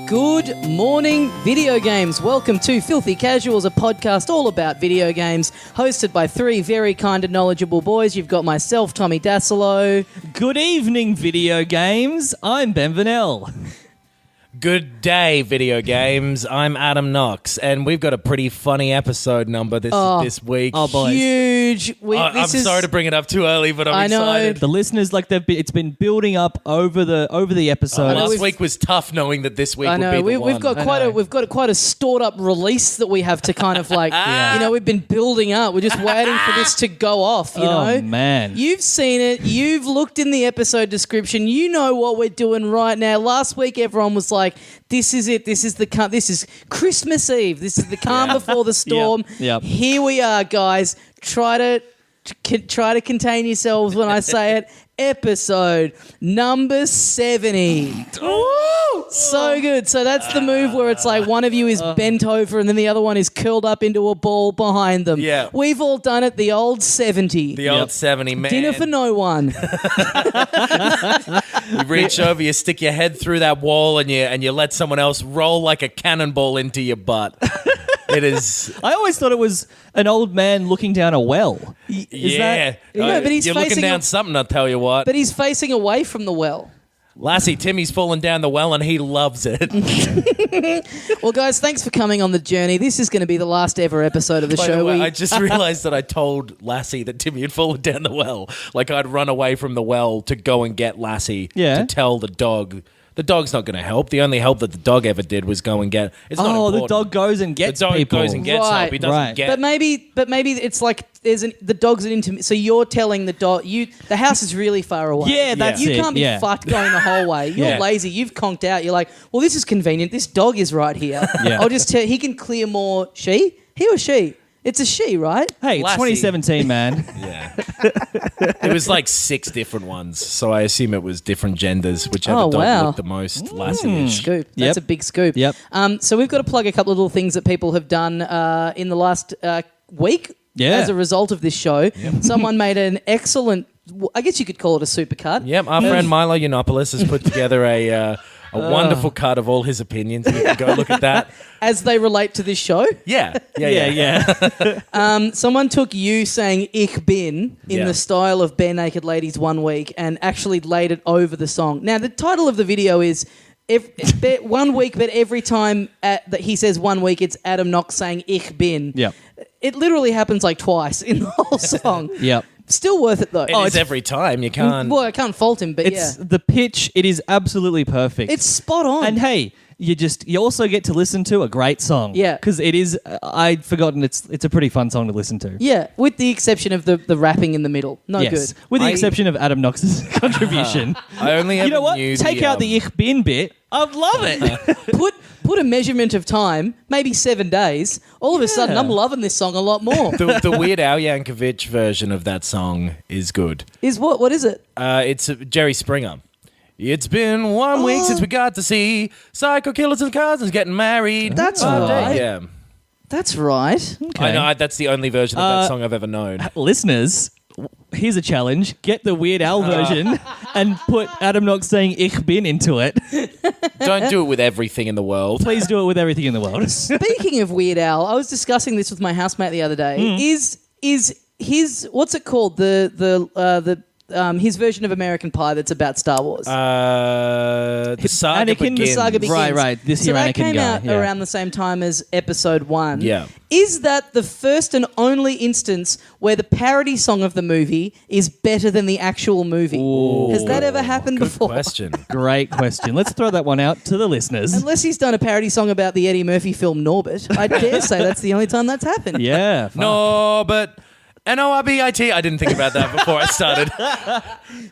Good morning, video games. Welcome to Filthy Casuals, a podcast all about video games, hosted by three very kind and knowledgeable boys. You've got myself, Tommy Dasilo. Good evening, video games. I'm Ben Vanel. Good day, video games. I'm Adam Knox, and we've got a pretty funny episode number this week. Oh, boys. Huge. I'm sorry to bring it up too early, but I'm excited. The listeners, it's been building up over the episode. Last week was tough, knowing that this week would be the one. We've got quite a stored up release that we have to kind of we've been building up. We're just waiting for this to go off. You know, oh man, you've seen it. You've looked in the episode description. You know what we're doing right now. Last week, everyone was like, "This is it. This is Christmas Eve. This is the calm before the storm." Yep. Here we are, guys. Try to contain yourselves when I say it. Episode number 70. So good. So that's the move where it's like one of you is bent over and then the other one is curled up into a ball behind them. Yeah. We've all done it. The old 70. The old 70, man. Dinner for no one. You reach over, you stick your head through that wall, and you let someone else roll like a cannonball into your butt. It is. I always thought it was an old man looking down a well. Yeah. No, but he's you're facing looking down something, I'll tell you what. But he's facing away from the well. Lassie, Timmy's fallen down the well and he loves it. Well, guys, thanks for coming on the journey. This is going to be the last ever episode of the By show. the way, I just realised that I told Lassie that Timmy had fallen down the well. Like I'd run away from the well to go and get Lassie to tell the dog. The dog's not going to help. The only help that the dog ever did was go and get. It's not important. The dog goes and gets people. The dog goes and gets help. He doesn't get. But maybe it's like the dog's an intimate. So you're telling the dog the house is really far away. Yeah, that's you it. You can't be fucked going the whole way. You're lazy. You've conked out. You're like, well, this is convenient. This dog is right here. I'll just tell. He can clear more. He or she? It's a she, right? Hey, it's Lassie. 2017, man. Yeah. It was like 6 different ones, so I assume it was different genders, whichever dog looked the most Lassie-ish. Scoop. That's a big scoop. Yep. So we've got to plug a couple of little things that people have done in the last week as a result of this show. Yep. Someone made an excellent, I guess you could call it a supercut. Yep, our friend Milo Yiannopoulos has put together a wonderful cut of all his opinions. You can go look at that. As they relate to this show? Yeah. Someone took you saying "ich bin" in the style of Bare Naked Ladies 1 week and actually laid it over the song. Now, the title of the video is 1 week, but every time that he says 1 week, it's Adam Knox saying "ich bin." Yep. It literally happens like twice in the whole song. Yep. Still worth it, though. It's every time. You can't. Well, I can't fault him, but It's the pitch. It is absolutely perfect. It's spot on. And hey, you also get to listen to a great song. Yeah. Because it is. I'd forgotten. It's a pretty fun song to listen to. Yeah, with the exception of the rapping in the middle. No good. With the exception of Adam Knox's contribution. I only ever You know what? knew Take out the ich bin bit. I'd love it. Put a measurement of time, maybe 7 days. All of a sudden, I'm loving this song a lot more. The Weird Al Yankovic version of that song is good. Is what? What is it? It's Jerry Springer. It's been 1 week since we got to see psycho killers and cousins getting married. That's right. Yeah. That's right. Okay. I know, that's the only version of that song I've ever known. Listeners, here's a challenge. Get the Weird Al version and put Adam Knox saying ich bin into it. Don't do it with everything in the world. Please do it with everything in the world. Speaking of Weird Al, I was discussing this with my housemate the other day. Is his what's it called? His version of American Pie that's about Star Wars. The saga begins. The saga begins. Right. This so here that Anakin came guy. out around the same time as episode 1. Yeah. Is that the first and only instance where the parody song of the movie is better than the actual movie? Ooh. Has that ever happened Good before? question. Great question. Let's throw that one out to the listeners. Unless he's done a parody song about the Eddie Murphy film Norbit. I dare say that's the only time that's happened. Yeah. No, but Norbit. I didn't think about that before I started.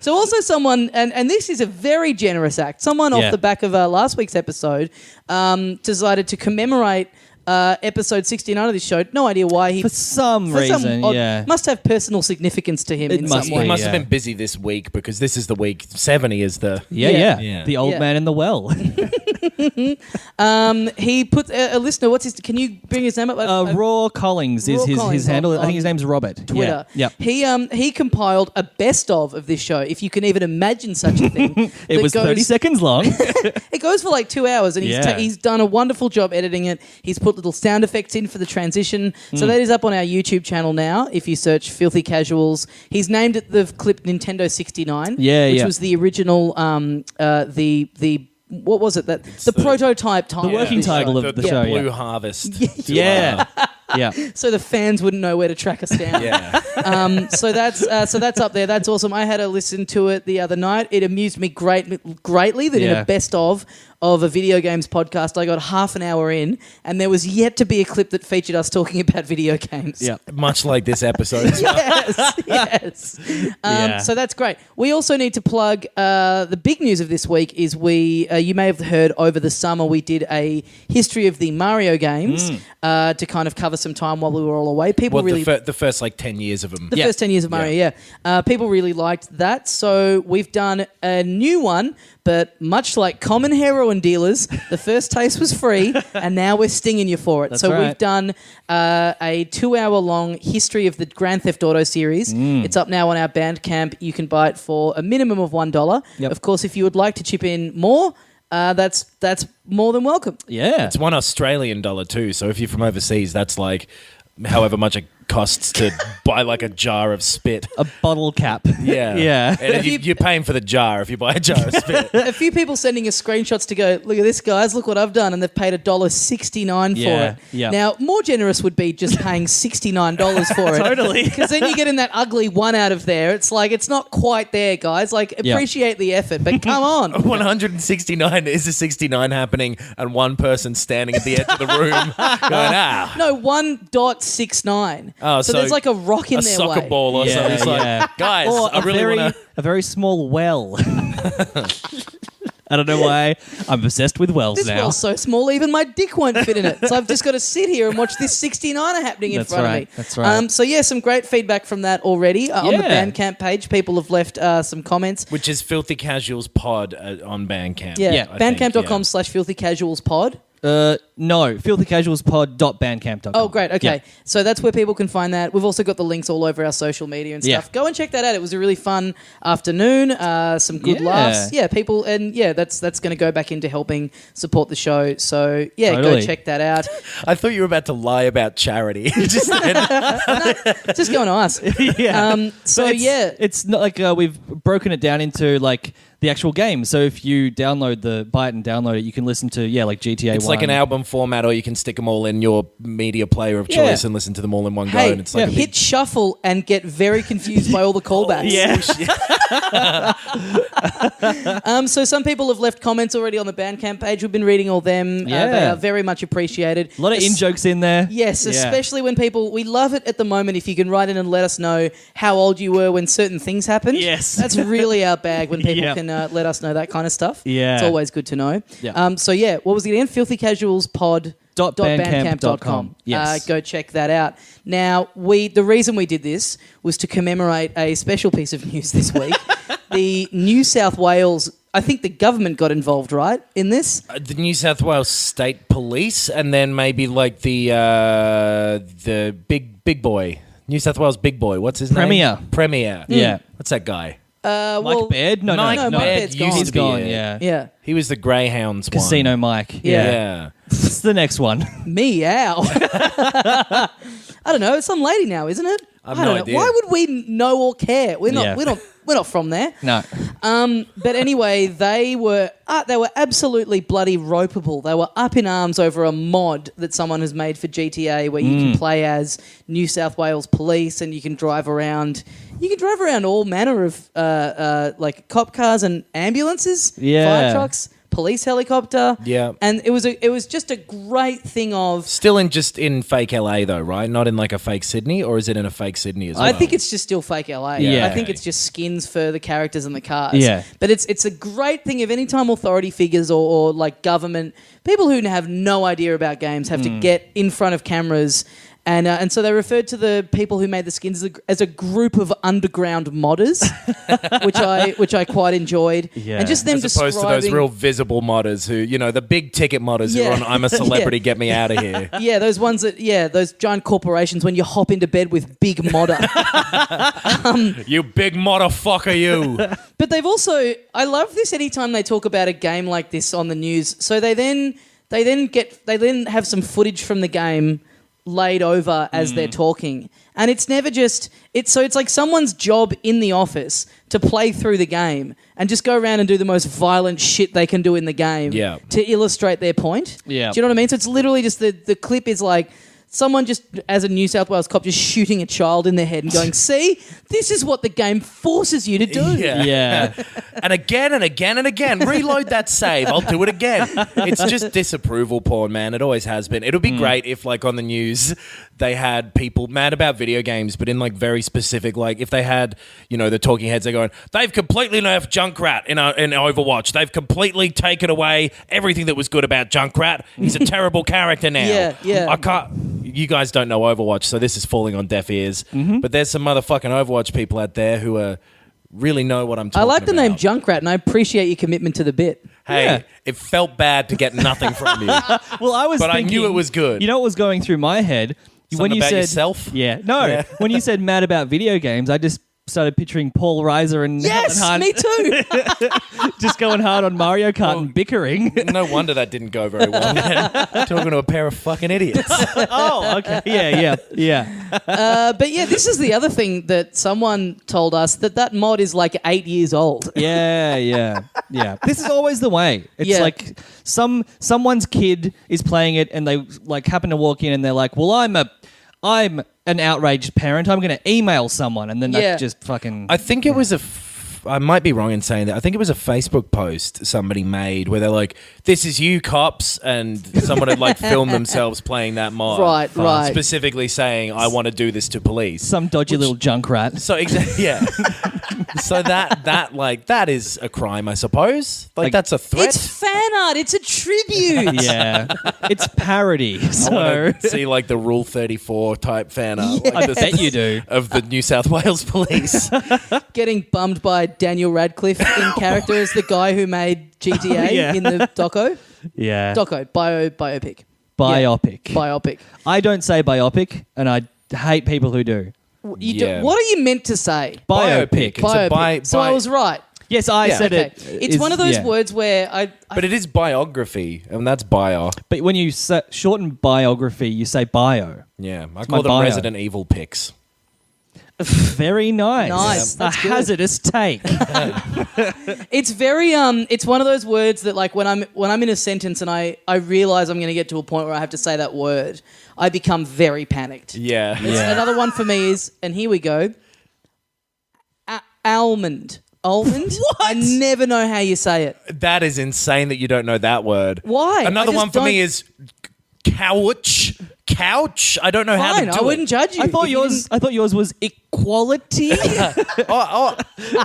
So also someone, and this is a very generous act, someone off the back of last week's episode decided to commemorate episode 69 of this show. No idea why he... For some reason, Must have personal significance to him in some way. He must have been busy this week because this is the week 70 is the... Yeah. The old man in the well. He put a listener. What's his? Can you bring his name up? Raw Collings is his handle. I think his name's Robert. Twitter. Yeah. He compiled a best of this show. If you can even imagine such a thing. It was 30 seconds long. It goes for like 2 hours, and he's done a wonderful job editing it. He's put little sound effects in for the transition. So that is up on our YouTube channel now. If you search Filthy Casuals, he's named it the clip Nintendo 69. Which was the original. The what was it? The prototype title. The working title of the show. Blue Harvest. Yeah. So the fans wouldn't know where to track us down. So that's up there. That's awesome. I had a listen to it the other night. It amused me greatly that in a best of a video games podcast, I got half an hour in, and there was yet to be a clip that featured us talking about video games. Yeah, much like this episode. Yes. So that's great. We also need to plug the big news of this week is you may have heard over the summer we did a history of the Mario games to kind of cover some time while we were all away. People the first like 10 years of them. The first 10 years of Mario, people really liked that. So we've done a new one, but much like common heroin dealers, the first taste was free, and now we're stinging you for it. We've done a 2-hour-long history of the Grand Theft Auto series. It's up now on our Bandcamp. You can buy it for a minimum of $1. Of course, if you would like to chip in more, that's more than welcome. Yeah. It's $1 Australian too, so if you're from overseas, that's like however much it costs to buy like a jar of spit. A bottle cap. Yeah. And you're paying for the jar if you buy a jar of spit. A few people sending us screenshots to go, look at this, guys, look what I've done, and they've paid $1.69 for it. Yeah. Now, more generous would be just paying $69 for it. Totally. Because then you get in that ugly one out of there. It's like, it's not quite there, guys. Like, appreciate the effort, but come on. 169 is a 69 happening and one person standing at the edge of the room going, No, 1.69. Oh, so there's like a rock in their way. A soccer ball or something. It's like, guys, or I really want to... A very small well. I don't know why I'm obsessed with wells this now. This well's so small, even my dick won't fit in it. So I've just got to sit here and watch this 69er happening in front of me. That's right. So some great feedback from that already. On the Bandcamp page, people have left some comments. Which is Filthy Casuals Pod on Bandcamp. Bandcamp.com/filthycasualspod. No, filthycasualspod.bandcamp.com. Oh, great. Okay. So that's where people can find that. We've also got the links all over our social media and stuff. Go and check that out. It was a really fun afternoon. Some good laughs. Yeah, people. And that's going to go back into helping support the show. So, go check that out. I thought you were about to lie about charity. Just going to us. It's not like we've broken it down into like the actual game. So if you buy it and download it, you can listen to like GTA. It's like an album format, or you can stick them all in your media player of choice and listen to them all in one go. And it's like hit shuffle and get very confused by all the callbacks. So some people have left comments already on the Bandcamp page. We've been reading all them. They are very much appreciated. A lot of in-jokes in there. Yes, especially when we love it at the moment if you can write in and let us know how old you were when certain things happened. Yes. That's really our bag when people can let us know that kind of stuff. Yeah. It's always good to know. What was it again? filthycasualspod.bandcamp.com. Yes. Go check that out. Now, the reason we did this was to commemorate a special piece of news this week. The New South Wales, I think the government got involved, right, in this? The New South Wales State Police, and then maybe like the big boy, New South Wales big boy. What's his name? Premier. Yeah. What's that guy? Mike Baird? No, Mike Baird's gone. He's gone, yeah. He was the Greyhounds Casino one. Mike. Yeah. What's the next one? Meow. I don't know. It's some lady now, isn't it? I don't know. Idea. Why would we know or care? We're not from there. No. But anyway, they were absolutely bloody ropeable. They were up in arms over a mod that someone has made for GTA where you can play as New South Wales Police and you can drive around. You can drive around all manner of like cop cars and ambulances, fire trucks, police helicopter. Yeah. And it was just a great thing of... Still in fake LA though, right? Not in like a fake Sydney, or is it in a fake Sydney as well? I think it's just still fake LA. Yeah. I think it's just skins for the characters and the cars. Yeah. But it's a great thing of any time authority figures or like government, people who have no idea about games have to get in front of cameras. And so they referred to the people who made the skins as a group of underground modders, which I quite enjoyed. Yeah. And just them as opposed to those real visible modders who, the big ticket modders who are on I'm a celebrity, get me out of here. Yeah, those ones those giant corporations when you hop into bed with Big Modder. You big motherfucker, you. But they've also, I love this anytime they talk about a game like this on the news. So they then have some footage from the game laid over as they're talking. And it's never just... It's like someone's job in the office to play through the game and just go around and do the most violent shit they can do in the game to illustrate their point. Yeah. Do you know what I mean? So it's literally just the clip is like... Someone just, as a New South Wales cop, just shooting a child in the head and going, see, this is what the game forces you to do. Yeah. And again and again and again. Reload that save. I'll do it again. It's just disapproval porn, man. It always has been. It would be great if, like, on the news, they had people mad about video games, but in, like, very specific, like, if they had, the talking heads, they're going, they've completely nerfed Junkrat in Overwatch. They've completely taken away everything that was good about Junkrat. He's a terrible character now. Yeah. I can't... You guys don't know Overwatch, so this is falling on deaf ears. But there's some motherfucking Overwatch people out there who really know what I'm talking about. I like the name Junkrat, and I appreciate your commitment to the bit. Hey, it felt bad to get nothing from you. Well, I knew it was good. You know what was going through my head? Something when you about said yourself? Yeah. No. Yeah. When you said mad about video games, I just started picturing Paul Reiser and Yes, Helen me Hunt too. just going hard on Mario Kart and bickering. No wonder that didn't go very well, man. Talking to a pair of fucking idiots. Oh, okay. Yeah. But yeah, this is the other thing that someone told us, that mod is like 8 years old. Yeah. This is always the way. It's Yeah. like someone's kid is playing it and they like happen to walk in and they're like, well, I'm an outraged parent. I'm going to email someone, and then that just fucking... I think it was I might be wrong in saying that. I think it was a Facebook post somebody made where they're like, this is you, cops, and someone had like filmed themselves playing that mod. Right. Specifically saying, I want to do this to police. Some dodgy little junk rat. So, yeah. So that is a crime, I suppose. Like that's a threat. It's fan art. It's a tribute. Yeah. It's parody. I So want to see like the Rule 34 type fan art. Like I bet you do. of the New South Wales Police. Getting bummed by Daniel Radcliffe in character as the guy who made GTA in the doco. Yeah. Biopic. Biopic. Yeah. Biopic. I don't say biopic, and I hate people who do. Yeah. What are you meant to say? Biopic. It's a So I was right. Yes, I said Okay. it. It's one of those words where But it is biography, and that's bio. But when you shorten biography, you say bio. Yeah, I my call them bio. Resident Evil pics. Very nice. Nice. A That's good. hazardous take. It's very it's one of those words that like when I'm in a sentence and I realize I'm going to get to a point where I have to say that word, I become very panicked. Yeah. Another one for me is, and here we go, almond. Almond? What? I never know how you say it. That is insane that you don't know that word. Why? Another I just one for me don't- is couch. Couch? I don't know how to Fine, do I it. wouldn't judge you. I thought if you yours was equality. Oh,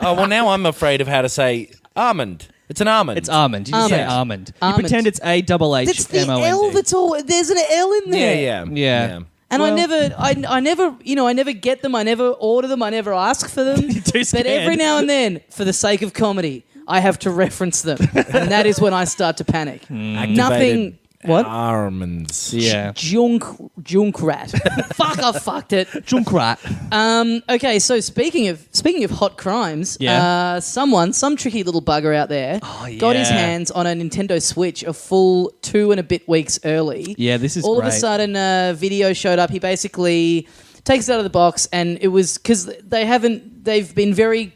well, now I'm afraid of how to say almond. It's an almond. It's almond. You just say almond. You Almond. pretend it's A-double-H-M-O-N-D. That's the L that's all. There's an L in there. Yeah. And Well- I never get them. I never order them. I never ask for them. You're too scared. But every now and then, for the sake of comedy, I have to reference them, and that is when I start to panic. Activated Nothing. What? Almonds. Yeah. Junkrat. Fuck! I fucked it. Junkrat. Okay, so speaking of hot crimes, some tricky little bugger out there got his yeah. hands on a Nintendo Switch a full 2 and a bit weeks early. Yeah, this is all great. of a sudden a video showed up. He basically takes it out of the box, and it was because they've been very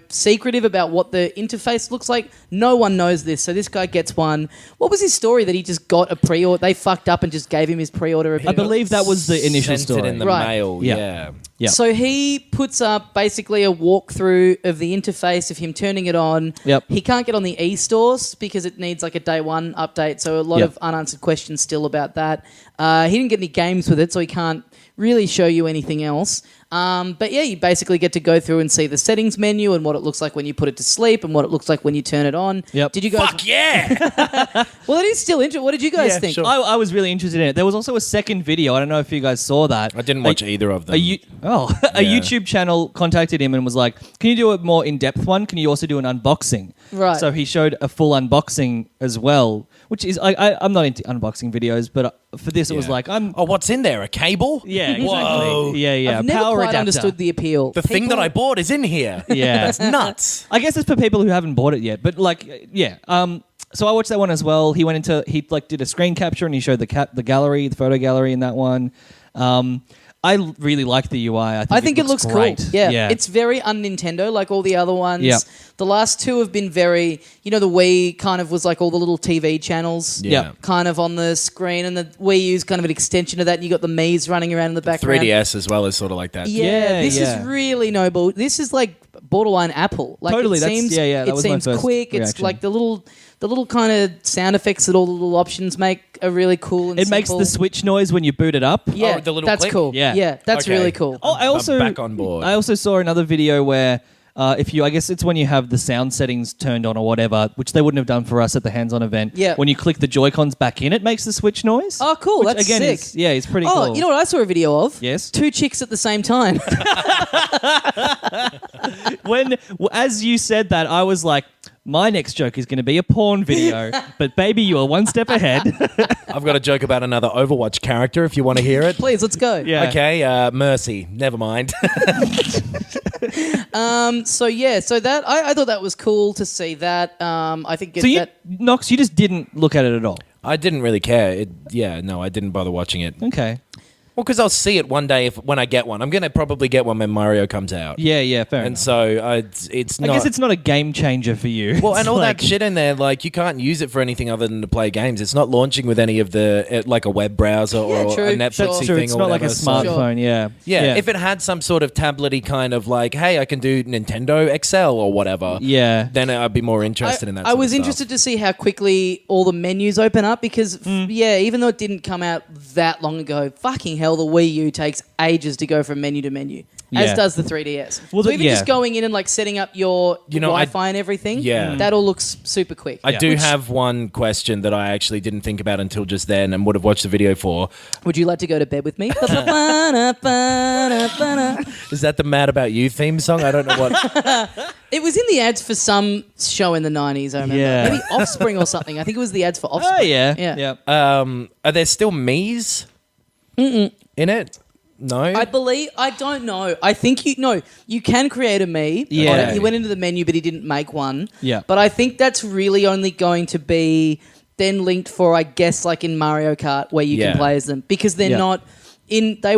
secretive about what the interface looks like. No one knows this, so this guy gets one. What was his story that he just got a pre-order? They fucked up and just gave him his pre-order. I believe that was the initial Sent story. it in the Right. mail. Yeah. Yeah. So he puts up basically a walkthrough of the interface of him turning it on. Yep. He can't get on the e-stores because it needs like a day one update, so a lot Yep. of unanswered questions still about that. He didn't get any games with it, so he can't really show you anything else. But yeah, you basically get to go through and see the settings menu and what it looks like when you put it to sleep and what it looks like when you turn it on. Yep. Did you guys? Fuck yeah! Well, it is still interesting. What did you guys Yeah, think? sure. I was really interested in it. There was also a second video. I don't know if you guys saw that. I didn't watch either of them. A Yeah. YouTube channel contacted him and was like, "Can you do a more in-depth one? Can you also do an unboxing?" Right. So he showed a full unboxing as well, which is I'm not into unboxing videos, but for this it was Yeah. like I'm. Oh, what's in there? A cable? Yeah, exactly. Whoa. Yeah. I've never Power quite adapter. understood the appeal. The thing that I bought is in here. Yeah. That's nuts. I guess it's for people who haven't bought it yet, but like, yeah. So I watched that one as well. He did a screen capture and he showed the gallery, the photo gallery in that one. I really like the UI. I think it looks great. cool. Yeah. It's very un-Nintendo, like all the other ones. Yeah. The last two have been very, the Wii kind of was like all the little TV channels Yeah. kind of on the screen, and the Wii U's kind of an extension of that, and you got the Mii's running around in the background. 3DS as well is sort of like that. Yeah, this Yeah. is really noble. This is like borderline Apple. Like Totally, it that's- seems, that it was my seems first quick. It's reaction. like the little kind of sound effects that all the little options make are really cool and It makes simple. the Switch noise when you boot it up. Yeah, Oh, the little that's click? cool. Yeah. That's Okay. really cool. Oh, I'm back on board. I also saw another video where I guess it's when you have the sound settings turned on or whatever, which they wouldn't have done for us at the hands-on event. Yeah. When you click the Joy-Cons back in, it makes the Switch noise. Oh, cool. Which, That's again, sick. it's pretty Oh, cool. you know what I saw a video of? Yes? 2 chicks at the same time. As you said that, I was like, my next joke is going to be a porn video, but baby, you are one step ahead. I've got a joke about another Overwatch character if you want to hear it. Please, let's go. Yeah. Okay, Mercy. Never mind. So that I thought that was cool to see that. I think So you, that Knox, you just didn't look at it at all. I didn't really care. No, I didn't bother watching it. Okay. Well, because I'll see it one day when I get one. I'm going to probably get one when Mario comes out. Yeah, fair And enough. so it's I not... guess it's not a game changer for you. Well, and It's all like- that shit in there, like, you can't use it for anything other than to play games. It's not launching with any of the, like a web browser or true. a Sure. Netflix That's true. thing It's or not like a whatever, so- smartphone. Yeah. Yeah, if it had some sort of tablety kind of like, hey, I can do Nintendo Excel or whatever, Yeah. then I'd be more interested in that I sort was of stuff. interested to see how quickly all the menus open up because, even though it didn't come out that long ago, fucking hell, the Wii U takes ages to go from menu to menu, as Yeah. does the 3DS. Well, so the- even yeah. just going in and like setting up your Wi-Fi and everything, that all looks super quick. I do have one question that I actually didn't think about until just then and would have watched the video for. Would you like to go to bed with me? Is that the Mad About You theme song? I don't know what... It was in the ads for some show in the 90s, I remember. Yeah. Maybe Offspring or something. I think it was the ads for Offspring. Oh, yeah. Yeah. Are there still Mii's in it? No? I don't know. I think you can create a Mii. Yeah. on it. He went into the menu, but he didn't make one. Yeah. But I think that's really only going to be then linked for, I guess, like in Mario Kart where you Yeah. can play as them because they're Yeah. not in. They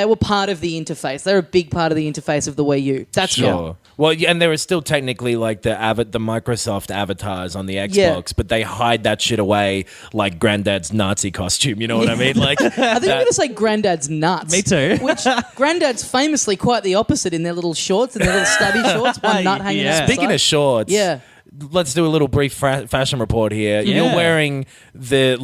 were part of the interface. They're a big part of the interface of the Wii U. That's Sure. cool. Well, yeah, and there is still technically like the Microsoft avatars on the Xbox, Yeah. but they hide that shit away like Granddad's Nazi costume. You know what I mean? Like, I think I'm going to say Granddad's nuts. Me too. Which Granddad's famously quite the opposite in their little shorts and their little stubby shorts, one nut hanging Yeah. out the speaking side. of shorts, Yeah. let's do a little brief fashion report here. Yeah. You're wearing the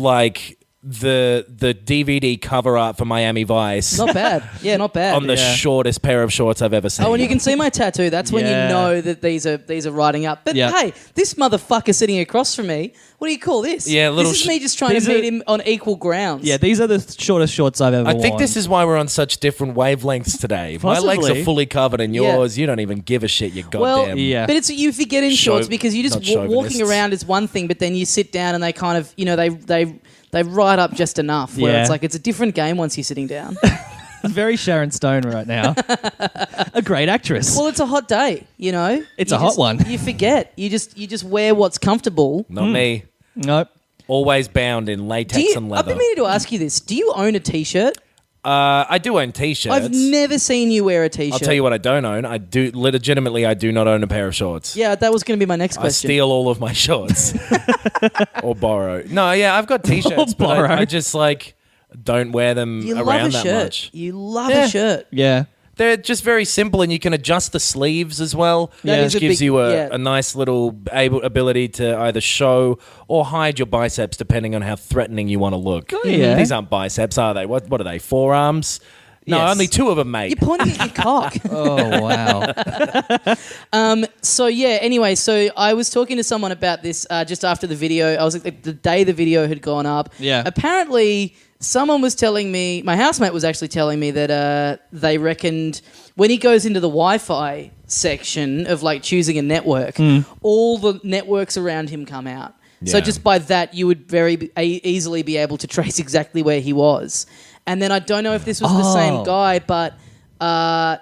DVD cover art for Miami Vice Not bad. Yeah, not bad. on the Yeah. shortest pair of shorts I've ever seen. Oh, and you can see my tattoo. That's when Yeah. you know that these are riding up. But Yeah. hey, this motherfucker sitting across from me, what do you call this? Yeah, little this is me just trying these to meet are- him on equal grounds. Yeah, these are the shortest shorts I've ever I worn. think this is why we're on such different wavelengths today. My legs Possibly. are fully covered, and Yeah. yours, you don't even give a shit. You Well, goddamn. Yeah. but it's you forget in shorts because you just not chauvinists. walking around is one thing, but then you sit down and they kind of they ride up just enough where Yeah. it's like it's a different game once you're sitting down. very Sharon Stone right now. A great actress. Well, it's a hot day, you know. It's You a hot just- one. You forget. You just wear what's comfortable. Not me. Nope. Always bound in latex and I've leather. been meaning to ask you this. Do you own a T-shirt? I do own T-shirts. I've never seen you wear a T-shirt. I'll tell you what I don't own. I do not own a pair of shorts. Yeah, that was going to be my next question. I steal all of my shorts. Or borrow. No, yeah, I've got T-shirts, but I just like don't wear them You love around a that shirt. much. You love a shirt. Yeah. They're just very simple, and you can adjust the sleeves as well. That Which is gives big- you yeah. a nice little ability to either show or hide your biceps, depending on how threatening you want to look. Oh, yeah. These aren't biceps, are they? What are they? Forearms? No, Yes. only 2 of them, mate. You're pointing at your cock. Oh, wow. So yeah, anyway, so I was talking to someone about this just after the video. I was like, the day the video had gone up. Yeah. Apparently, someone was telling me, my housemate was actually telling me that they reckoned when he goes into the Wi-Fi section of like choosing a network, all the networks around him come out. So Yeah. just by that, you would very easily be able to trace exactly where he was. And then I don't know if this was the same guy, but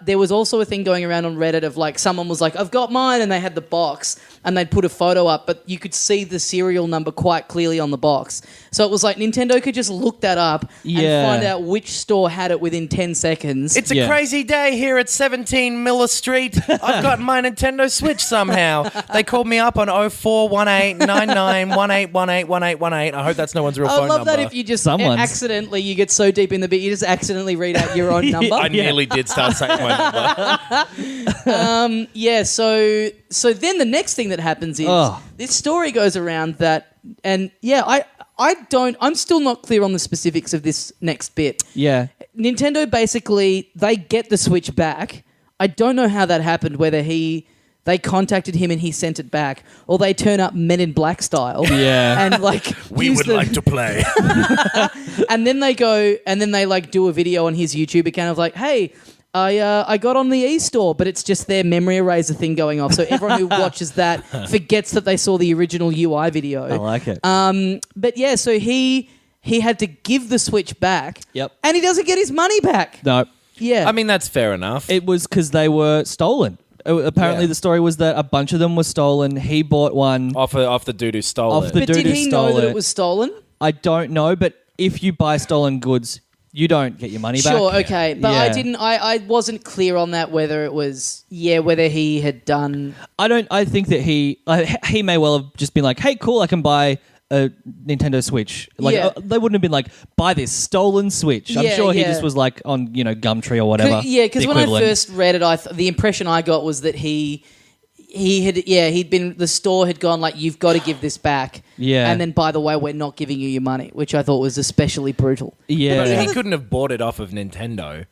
there was also a thing going around on Reddit of like someone was like, I've got mine, and they had the box and they'd put a photo up, but you could see the serial number quite clearly on the box. So it was like Nintendo could just look that up Yeah. and find out which store had it within 10 seconds. It's a Yeah. crazy day here at 17 Miller Street. I've got my Nintendo Switch somehow. They called me up on 04189918181818. I hope that's no one's real I phone love number. that if you just Someone's. accidentally, you get so deep in the bit, you just accidentally read out your own number. I nearly did start saying my number. Yeah, so then the next thing that happens is this story goes around that, and yeah, I'm still not clear on the specifics of this next bit. Yeah. Nintendo basically, they get the Switch back. I don't know how that happened, whether they contacted him and he sent it back, or they turn up Men in Black style. Yeah. And like We would like to play. and then they go and then they like do a video on his YouTube account of like, hey, I got on the e-store, but it's just their memory eraser thing going off. So everyone who watches that forgets that they saw the original UI video. I like it. But yeah, so he had to give the Switch back. Yep. And he doesn't get his money back. No. Yeah. I mean, that's fair enough. It was because they were stolen. Apparently, Yeah. the story was that a bunch of them were stolen. He bought one. off the dude who stole Off it. the but dude did who he stole know that it. it was stolen? I don't know, but if you buy stolen goods, you don't get your money back. Sure, okay. But Yeah. I wasn't clear on that whether he had done. I think that he may well have just been like, hey, cool, I can buy a Nintendo Switch. Like Yeah. they wouldn't have been like, buy this stolen Switch. I'm Yeah, sure he yeah. just was like on Gumtree or whatever. Yeah, because the when I equivalent. first read it, the impression I got was that he'd been, the store had gone like, you've got to give this back. Yeah. And then, by the way, we're not giving you your money, which I thought was especially brutal. Yeah. But he couldn't have bought it off of Nintendo.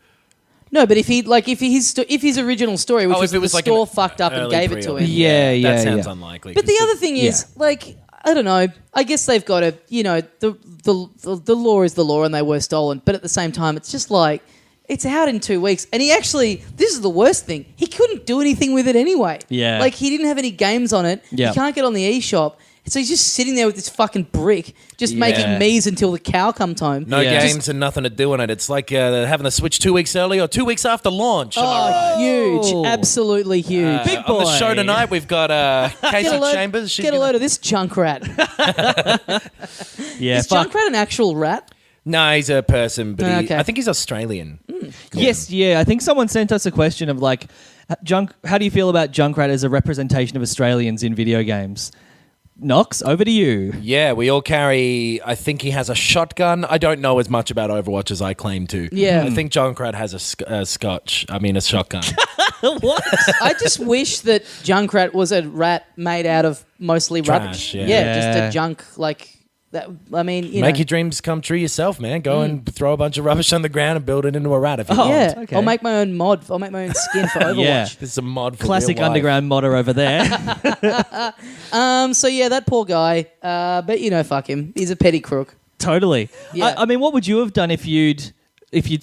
No, but if his original story, which Oh, was if it that was the like store an fucked up and early gave it to pre-order. him. Yeah, That sounds yeah. unlikely. But the other thing is, like, I don't know. I guess they've got to, the law is the law, and they were stolen. But at the same time, it's just like, it's out in 2 weeks, and this is the worst thing. He couldn't do anything with it anyway. Yeah. like he didn't have any games on it. Yeah. He can't get on the eShop. So he's just sitting there with this fucking brick, just making me's until the cow comes home. No Yeah. games and nothing to do in it. It's like having the Switch 2 weeks early or 2 weeks after launch. Am I right? Huge, Oh. absolutely huge. Big On the boy. show tonight, we've got Casey Chambers. She's Get a gonna- load of this junk rat. Yeah, Is fuck. Junkrat an actual rat? No, he's a person, but Okay. I think he's Australian. Yes, yeah. I think someone sent us a question of like, how do you feel about Junkrat as a representation of Australians in video games? Knox, over to you. Yeah, we all carry. I think he has a shotgun. I don't know as much about Overwatch as I claim to. Yeah. I think Junkrat has a shotgun. What? I just wish that Junkrat was a rat made out of mostly Trash, rubbish. yeah. Just Yeah. a junk like that. I mean, you Make know. your dreams come true yourself, man. Go and throw a bunch of rubbish on the ground and build it into a rat if you want. Yeah, okay. I'll make my own mod. I'll make my own skin for Overwatch. Yeah. This is a mod for Classic real life. underground modder over there. So yeah, that poor guy. But fuck him. He's a petty crook. Totally. Yeah. I mean, what would you have done if you'd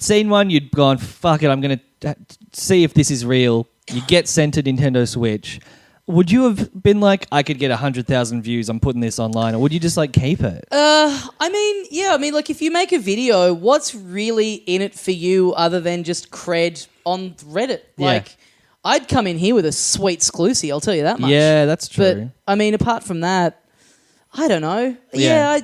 seen one? You'd gone, fuck it, I'm going to see if this is real. You get sent a Nintendo Switch. Would you have been like, I could get 100,000 views, I'm putting this online, or would you just like keep it? I mean, like if you make a video, what's really in it for you other than just cred on Reddit? Yeah. Like, I'd come in here with a sweet exclusive. I'll tell you that much. Yeah, that's But true. I mean, apart from that, I don't know. Yeah.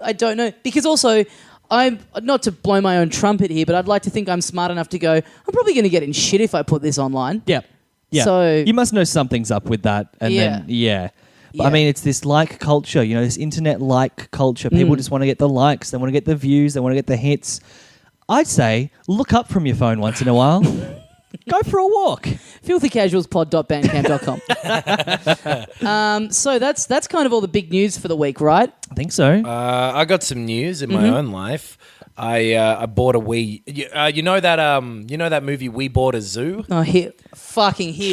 I don't know, because also I'm not to blow my own trumpet here, but I'd like to think I'm smart enough to go, I'm probably going to get in shit if I put this online. Yeah. Yeah. So- you must know something's up with that. And then, yeah. But, I Yeah. mean, it's this like culture, this internet like culture. People just want to get the likes, they want to get the views, they want to get the hits. I'd say look up from your phone once in a while. Go for a walk. filthycasualspod.bandcamp.com. So that's kind of all the big news for the week, right? I think so. I got some news in my own life. I bought a Wii. You know that movie We Bought a Zoo? Oh, here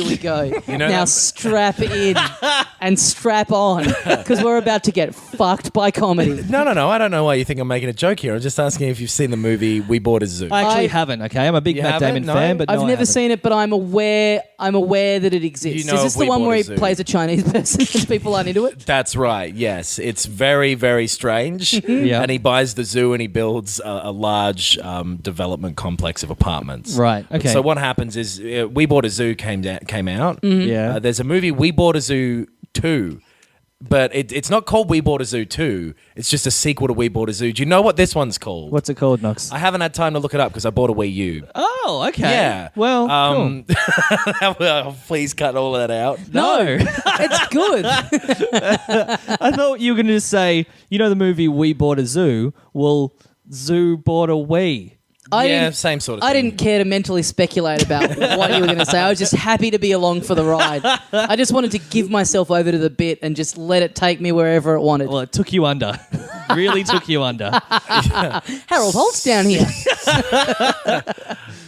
we go. know Now that- strap in and strap on because we're about to get fucked by comedy. No. I don't know why you think I'm making a joke here. I'm just asking if you've seen the movie We Bought a Zoo. I actually I- haven't, okay? I'm a big You Matt haven't? Damon No? fan, but no, I've I never haven't. seen it, but I'm aware that it exists. You know Is this of the We one Bought where a he Zoo. plays a Chinese person and people aren't into it? That's right. Yes, it's very, very strange. Yeah. And he buys the zoo and he builds a large development complex of apartments. Right, okay. So what happens is We Bought a Zoo came out. Mm-hmm. Yeah. There's a movie We Bought a Zoo 2. But it's not called We Bought a Zoo 2. It's just a sequel to We Bought a Zoo. Do you know what this one's called? What's it called, Knox? I haven't had time to look it up because I bought a Wii U. Oh, okay. Yeah. Well, cool. Well, please cut all of that out. No. It's good. I thought you were going to say, the movie We Bought a Zoo? Well, Zoo bought a Wii. Yeah, same sort of thing. I didn't care to mentally speculate about what you were going to say. I was just happy to be along for the ride. I just wanted to give myself over to the bit and just let it take me wherever it wanted. Well, it took you under. Really took you under. Harold Holt's down here.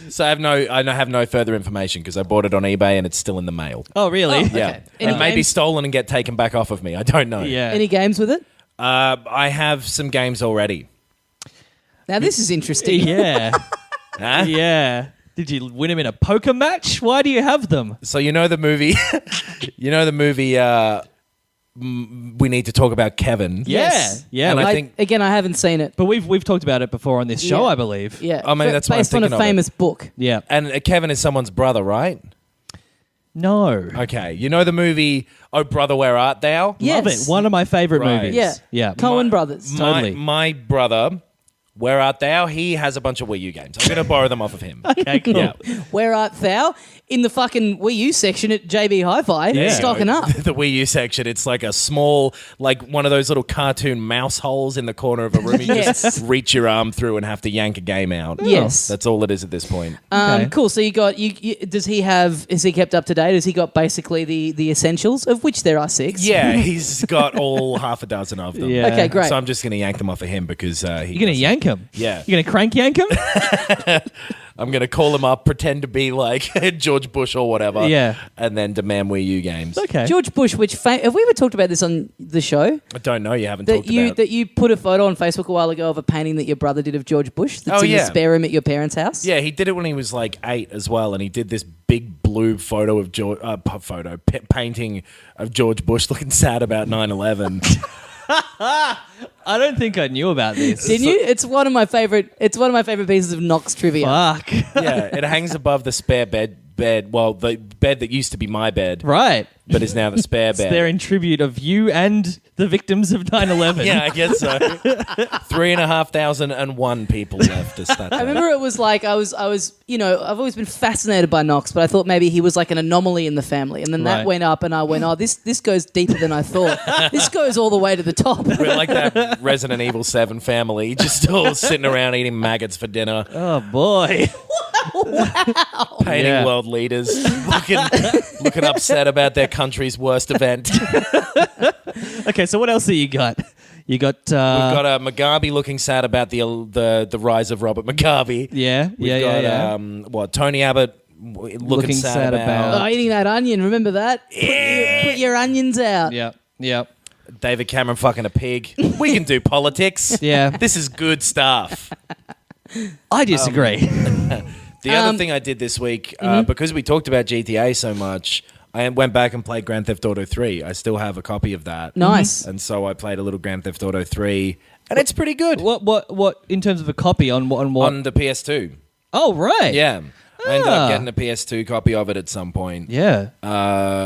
So I have no further information because I bought it on eBay and it's still in the mail. Oh, really? Yeah, Okay. Any it may be games? stolen and get taken back off of me. I don't know. Yeah. Any games with it? I have some games already. Now this is interesting. Yeah. Huh? Yeah. Did you win him in a poker match? Why do you have them? So you know the movie, We Need to Talk About Kevin. Yes. Yeah. And we- I think- I haven't seen it. but we've talked about it before on this show, Yeah. I believe. Yeah. Oh, maybe that's why I'm based on a thinking of it. famous book. Yeah. And Kevin is someone's brother, right? No. Okay. You know the movie Oh Brother, Where Art Thou? Yeah. Love Yes. it. One of my favorite Right. movies. Yeah. Yeah. Coen Brothers. Totally. My brother, Where Art Thou? He has a bunch of Wii U games. I'm going to borrow them off of him. Okay, cool. Yeah. Where art thou? In the fucking Wii U section at JB Hi-Fi, Yeah. stocking up. The Wii U section, it's like a small, like one of those little cartoon mouse holes in the corner of a room. You Yes. just reach your arm through and have to yank a game out. Yes. That's all it is at this point. Okay. Cool. So you got you. Is he kept up to date? Has he got basically the essentials, of which there are 6? Yeah, he's got all half a dozen of them. Yeah. Okay, great. So I'm just going to yank them off of him because You're going to yank him? Yeah. You're going to crank yank him? I'm going to call him up, pretend to be like George Bush or whatever. Yeah. And then demand Wii U games. Okay. George Bush, have we ever talked about this on the show? I don't know. You haven't That talked you about that you put a photo on Facebook a while ago of a painting that your brother did of George Bush that's Oh, in the yeah. spare room at your parents' house? Yeah, he did it when he was like 8 as well, and he did this big blue photo of painting of George Bush looking sad about 9/11. I don't think I knew about this. Didn't you? It's one of my favorite pieces of Knox trivia. Fuck. Yeah, it hangs above the spare bed. Well, the bed that used to be my bed, Right. but is now the spare bed. They're in tribute of you and the victims of 9/11. Yeah, I guess so. 3,501 people left us that day. I remember it was like I was I've always been fascinated by Knox, but I thought maybe he was like an anomaly in the family, and then that Right. went up, and I went, oh, this goes deeper than I thought. This goes all the way to the top. We're like that Resident Evil 7 family, just all sitting around eating maggots for dinner, Oh, boy. painting Yeah. world leaders, looking upset about their country's worst event. Okay, so what else have you got? You got... We've got Mugabe looking sad about the rise of Robert Mugabe. Yeah, We've got Tony Abbott looking sad about. Oh, eating that onion, remember that? Put your onions out. Yep. David Cameron fucking a pig. We can do politics. Yeah. This is good stuff. I disagree. The other thing I did this week, because we talked about GTA so much, I went back and played Grand Theft Auto 3. I still have a copy of that. Nice. And so I played a little Grand Theft Auto 3, and it's pretty good. What in terms of a copy on what? On the PS2. Oh, right. Yeah. I ended up getting a PS2 copy of it at some point. Yeah.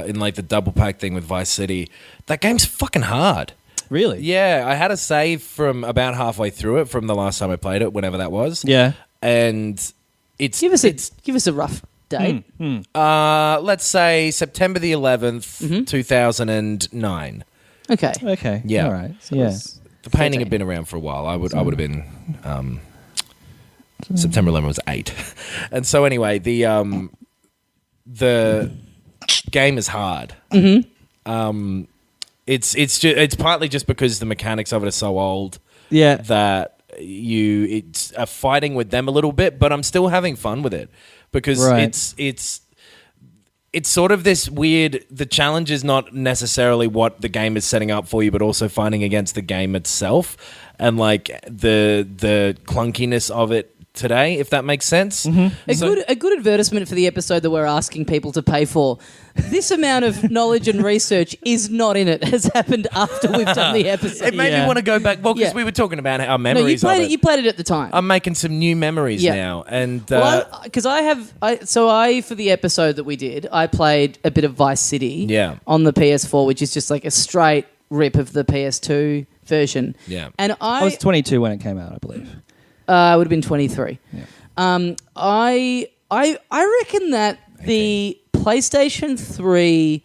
In like the double pack thing with Vice City. That game's fucking hard. Really? Yeah, I had a save from about halfway through it from the last time I played it, whenever that was. Yeah. And it's... Give us a rough date. let's say September the 11th, 2009. Okay. Okay. Yeah. All right. Yeah. The painting 13. had been around for a while. I would have been... September 11 was 8. And so anyway, the game is hard. Mm-hmm. It's partly just because the mechanics of it are so old. Yeah. That it's fighting with them a little bit, but I'm still having fun with it because it's sort of this weird. The challenge is not necessarily what the game is setting up for you, but also fighting against the game itself and like the clunkiness of it today, if that makes sense. Mm-hmm. A good advertisement for the episode that we're asking people to pay for. This amount of knowledge and research is not in it. Has happened after we've done the episode. It made me want to go back. Well, because we were talking about our No, memories of it. You played it at the time. I'm making some new memories now, and because I for the episode that we did, I played a bit of Vice City. On the PS4, which is just like a straight rip of the PS2 version. Yeah, and I was 22 when it came out, I believe. I would have been 23. Yeah. I reckon that the PlayStation 3,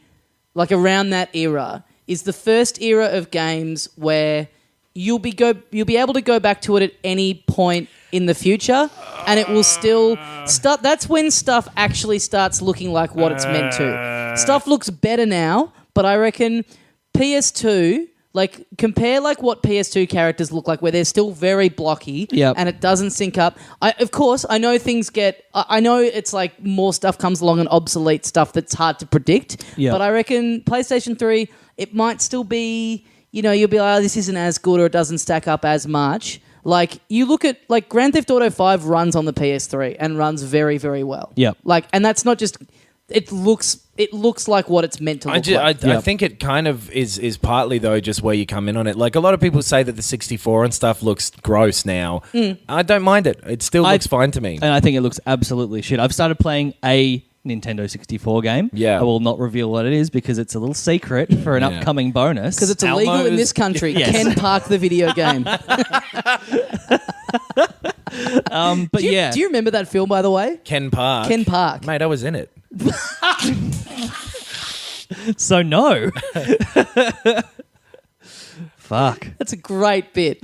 like around that era, is the first era of games where you'll be able to go back to it at any point in the future, and it will still start. That's when stuff actually starts looking like what it's meant to. Stuff looks better now, but I reckon PS2. Like, compare like what PS2 characters look like, where they're still very blocky, and it doesn't sync up. Of course, I know things get... I know it's like more stuff comes along and obsolete stuff that's hard to predict, but I reckon PlayStation 3, it might still be... you'll be like, oh, this isn't as good or it doesn't stack up as much. Like, you look at... Like, Grand Theft Auto 5 runs on the PS3 and runs very, very well. Yeah. Like, and that's not just... It looks like what it's meant to look like. I think it kind of is partly, though, just where you come in on it. Like, a lot of people say that the 64 and stuff looks gross now. I don't mind it. It still looks fine to me. And I think it looks absolutely shit. I've started playing a Nintendo 64 game. Yeah. I will not reveal what it is because it's a little secret for an upcoming bonus. Because it's illegal in this country. Yes. Ken Park the video game. But do you remember that film, by the way? Ken Park. Ken Park. Mate, I was in it. So no. Fuck. That's a great bit.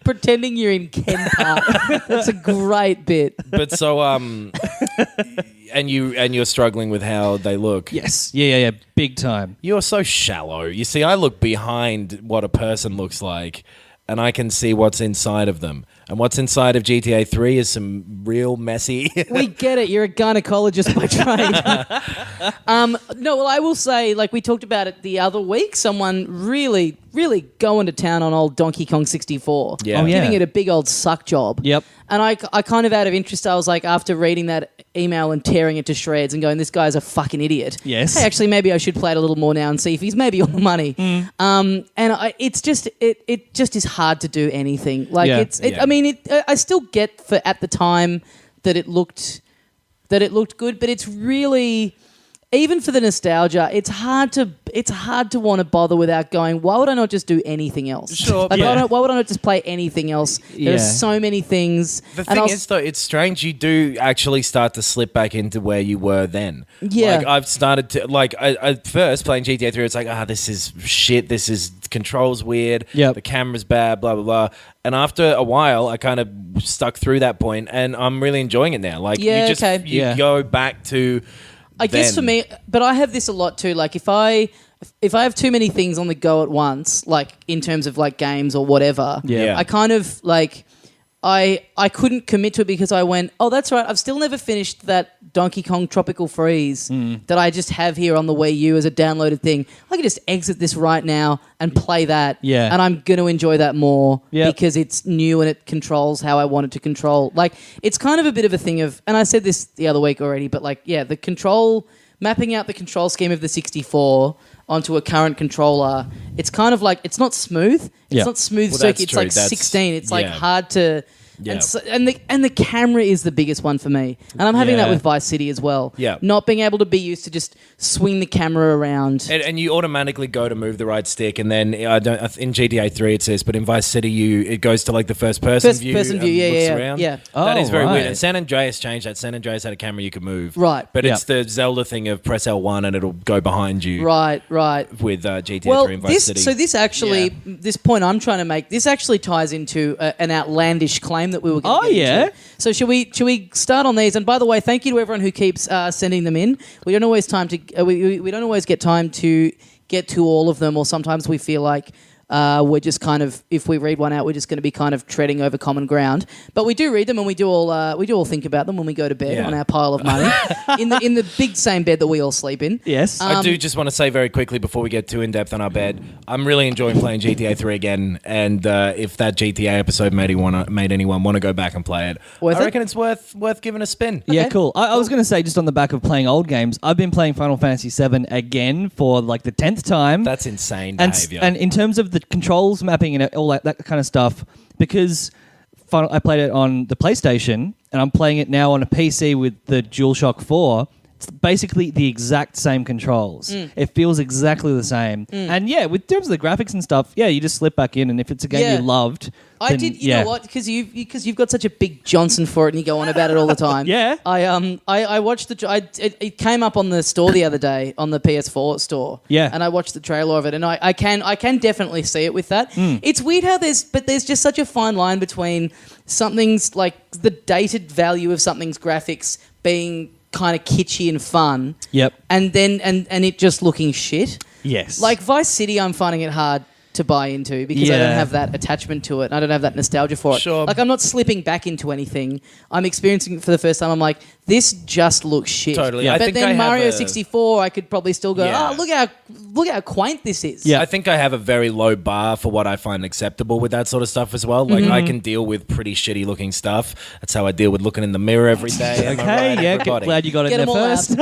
Pretending you're in Ken Park. That's a great bit. But so and you're struggling with how they look. Yes. Yeah. Big time. You're so shallow. You see, I look behind what a person looks like, and I can see what's inside of them. And what's inside of GTA 3 is some real messy... We get it. You're a gynecologist by trade. No, well, I will say, like we talked about it the other week, someone really, really going to town on old Donkey Kong 64. Yeah. Oh, yeah. Giving it a big old suck job. Yep. And I kind of out of interest, I was like, after reading that email and tearing it to shreds and going, this guy's a fucking idiot. Yes. Hey, actually, maybe I should play it a little more now and see if he's maybe on the money. It's just, it just is hard to do anything. Like I mean, I still get for at the time that it looked good, but it's really, even for the nostalgia, it's hard to want to bother without going, why would I not just do anything else? Sure. Like, why would I not just play anything else? There are so many things. The thing is, though, it's strange. You do actually start to slip back into where you were then. Yeah. Like, I've started to... Like, I first playing GTA 3, it's like, this is shit. This is... Controls weird. Yep. The camera's bad, blah, blah, blah. And after a while, I kind of stuck through that point, and I'm really enjoying it now. Like, you go back to... I guess for me, but I have this a lot too. Like, if I have too many things on the go at once, like in terms of like games or whatever, I kind of like I couldn't commit to it because I went, oh, that's right, I've still never finished that Donkey Kong Tropical Freeze that I just have here on the Wii U as a downloaded thing. I can just exit this right now and play that, and I'm going to enjoy that more because it's new and it controls how I want it to control. Like, it's kind of a bit of a thing of, and I said this the other week already, but like, the control, mapping out the control scheme of the 64 onto a current controller, it's kind of like, it's not smooth. It's not smooth circuit. It's like 16. It's like hard to... Yeah. And the camera is the biggest one for me. And I'm having that Yeah. with Vice City as well. Yeah. Not being able to be used to just swing the camera around. And you automatically go to move the right stick, and then in GTA 3 it says, but in Vice City it goes to like the first person view. Yeah, looks yeah, around. yeah. That is very right. weird. And San Andreas changed that. San Andreas had a camera you could move. Right. But it's Yep. the Zelda thing of press L1 and it'll go behind you. Right. With GTA Well, 3 and Vice City. this actually, this point I'm trying to make, this actually ties into an outlandish claim that we were going to get into. So should we start on these? And by the way, thank you to everyone who keeps sending them in. We don't always we don't always get time to get to all of them, or sometimes we feel like we're just kind of, if we read one out, we're just going to be kind of treading over common ground. But we do read them, and we do all think about them when we go to bed on our pile of money in the big same bed that we all sleep in. Yes. I do just want to say very quickly before we get too in depth on our bed, I'm really enjoying playing GTA 3 again, and if that GTA episode made anyone want to go back and play it, I reckon it's worth giving a spin. Yeah, Okay. cool. I was going to say, just on the back of playing old games, I've been playing Final Fantasy VII again for like the 10th time. That's insane and behavior. and in terms of the controls mapping and all that kind of stuff, because I played it on the PlayStation and I'm playing it now on a PC with the DualShock 4. It's basically the exact same controls. It feels exactly the same. And yeah, with terms of the graphics and stuff, yeah, you just slip back in, and if it's a game you loved, I then, did. You know what? Because you've got such a big Johnson for it, and you go on about it all the time. Yeah. I watched it came up on the store the other day on the PS4 store. Yeah. And I watched the trailer of it, and I can definitely see it with that. It's weird how there's just such a fine line between something's like the dated value of something's graphics being kind of kitschy and fun. Yep. And then and it just looking shit. Yes. Like Vice City, I'm finding it hard to buy into because I don't Yeah. have that attachment to it. I don't have that nostalgia for it. Sure. Like I'm not slipping back into anything. I'm experiencing it for the first time. I'm like, this just looks shit. Totally. Yeah. I But think then I have Mario a- 64, I could probably still go, Yeah. oh, look how quaint this is. Yeah. I think I have a very low bar for what I find acceptable with that sort of stuff as well. Like I can deal with pretty shitty looking stuff. That's how I deal with looking in the mirror every day. Am I Okay, right, yeah, everybody? glad you got it Get in there 'em all first.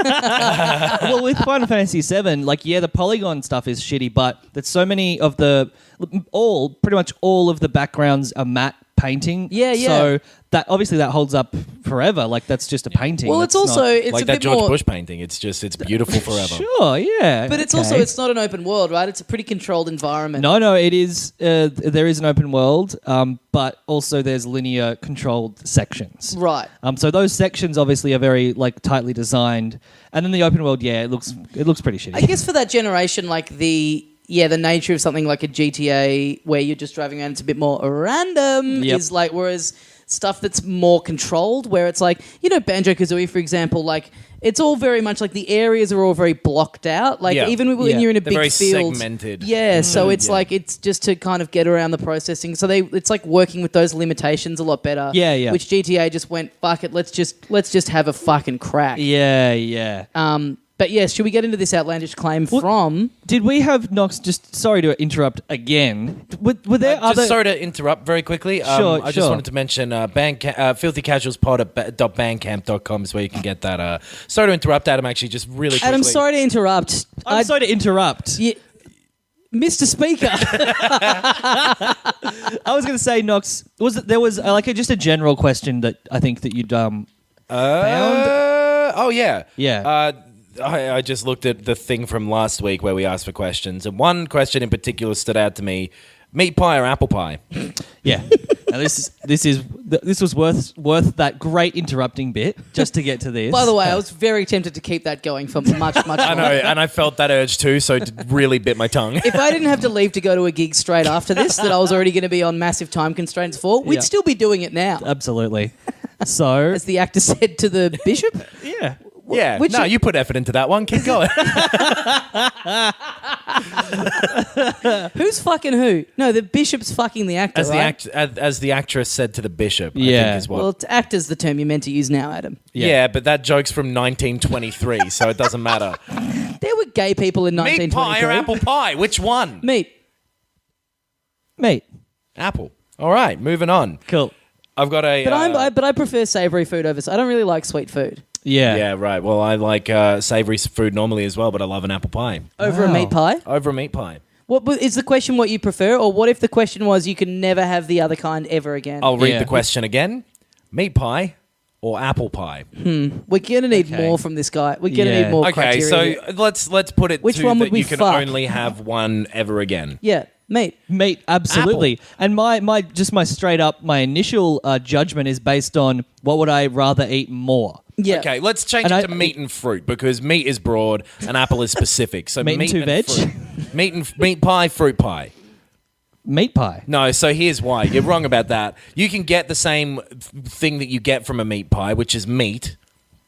Well, with Final Fantasy VII, like, yeah, the polygon stuff is shitty, but there's so many of pretty much all of the backgrounds are matte painting. Yeah, yeah. So that obviously that holds up forever. Like, that's just a painting. Well, That's it's also not- it's like a that bit George more. Bush painting. It's beautiful forever. Sure, yeah. But it's okay. also it's not an open world, right? It's a pretty controlled environment. No, it is. There is an open world, but also there's linear controlled sections. Right. So those sections obviously are very like tightly designed, and then the open world, yeah, it looks pretty shitty. I guess for that generation, like the nature of something like a GTA where you're just driving around, it's a bit more random. Yep. Is like, whereas stuff that's more controlled, where it's like, Banjo-Kazooie, for example, like it's all very much like the areas are all very blocked out. Like Yeah. even when Yeah. you're in a They're big very field, segmented. Yeah, so it's Yeah. like it's just to kind of get around the processing. So it's like working with those limitations a lot better. Yeah. Which GTA just went, fuck it, let's just have a fucking crack. Yeah. But yes, should we get into this outlandish claim from? Did we have Knox? Just sorry to interrupt again. Were there other? Just sorry to interrupt very quickly. Sure, I just sure. wanted to mention Filthy Casuals Pod at .bandcamp.com is where you can get that. Sorry to interrupt, Adam, actually, just really quickly. Adam, sorry to interrupt. I'm sorry to interrupt. Yeah, Mr. Speaker. I was going to say, Knox. There was like just a general question that I think that you'd found. Oh, yeah. Yeah. I just looked at the thing from last week where we asked for questions, and one question in particular stood out to me: meat pie or apple pie? Yeah. Now this was worth that great interrupting bit just to get to this. By the way, I was very tempted to keep that going for much longer. I know, and I felt that urge too, so it really bit my tongue. If I didn't have to leave to go to a gig straight after this that I was already going to be on massive time constraints for, we'd Yeah. still be doing it now. Absolutely. So As the actor said to the bishop. yeah. Yeah, Which- you put effort into that one. Keep going. Who's fucking who? No, the bishop's fucking the actor, right? As the actress said to the bishop, I Yeah. think is what. Well, actor's the term you're meant to use now, Adam. yeah, but that joke's from 1923, so it doesn't matter. There were gay people in Meat pie 1923. or apple pie? Which one? Meat. Mate. Apple. All right, moving on. Cool. I've got a. But I prefer savoury food over. I don't really like sweet food. Yeah. Yeah, right. Well, I like savoury food normally as well, but I love an apple pie Over a Wow. meat pie. over a meat pie. Is the question what you prefer, or what if the question was you can never have the other kind ever again? I'll read the question again. Meat pie or apple pie? We're gonna need more from this guy. We're gonna need more Okay, criteria. so let's put it Which to one would that we you can fuck? only have one ever again. Yeah, meat. Meat, absolutely. And my straight up, my initial judgment is based on what would I rather eat more. Yeah. Okay, let's change it to meat and fruit because meat is broad and apple is specific. So Meat and two veg? fruit. Meat pie, fruit pie. Meat pie. No, so here's why. You're wrong about that. You can get the same thing that you get from a meat pie, which is meat.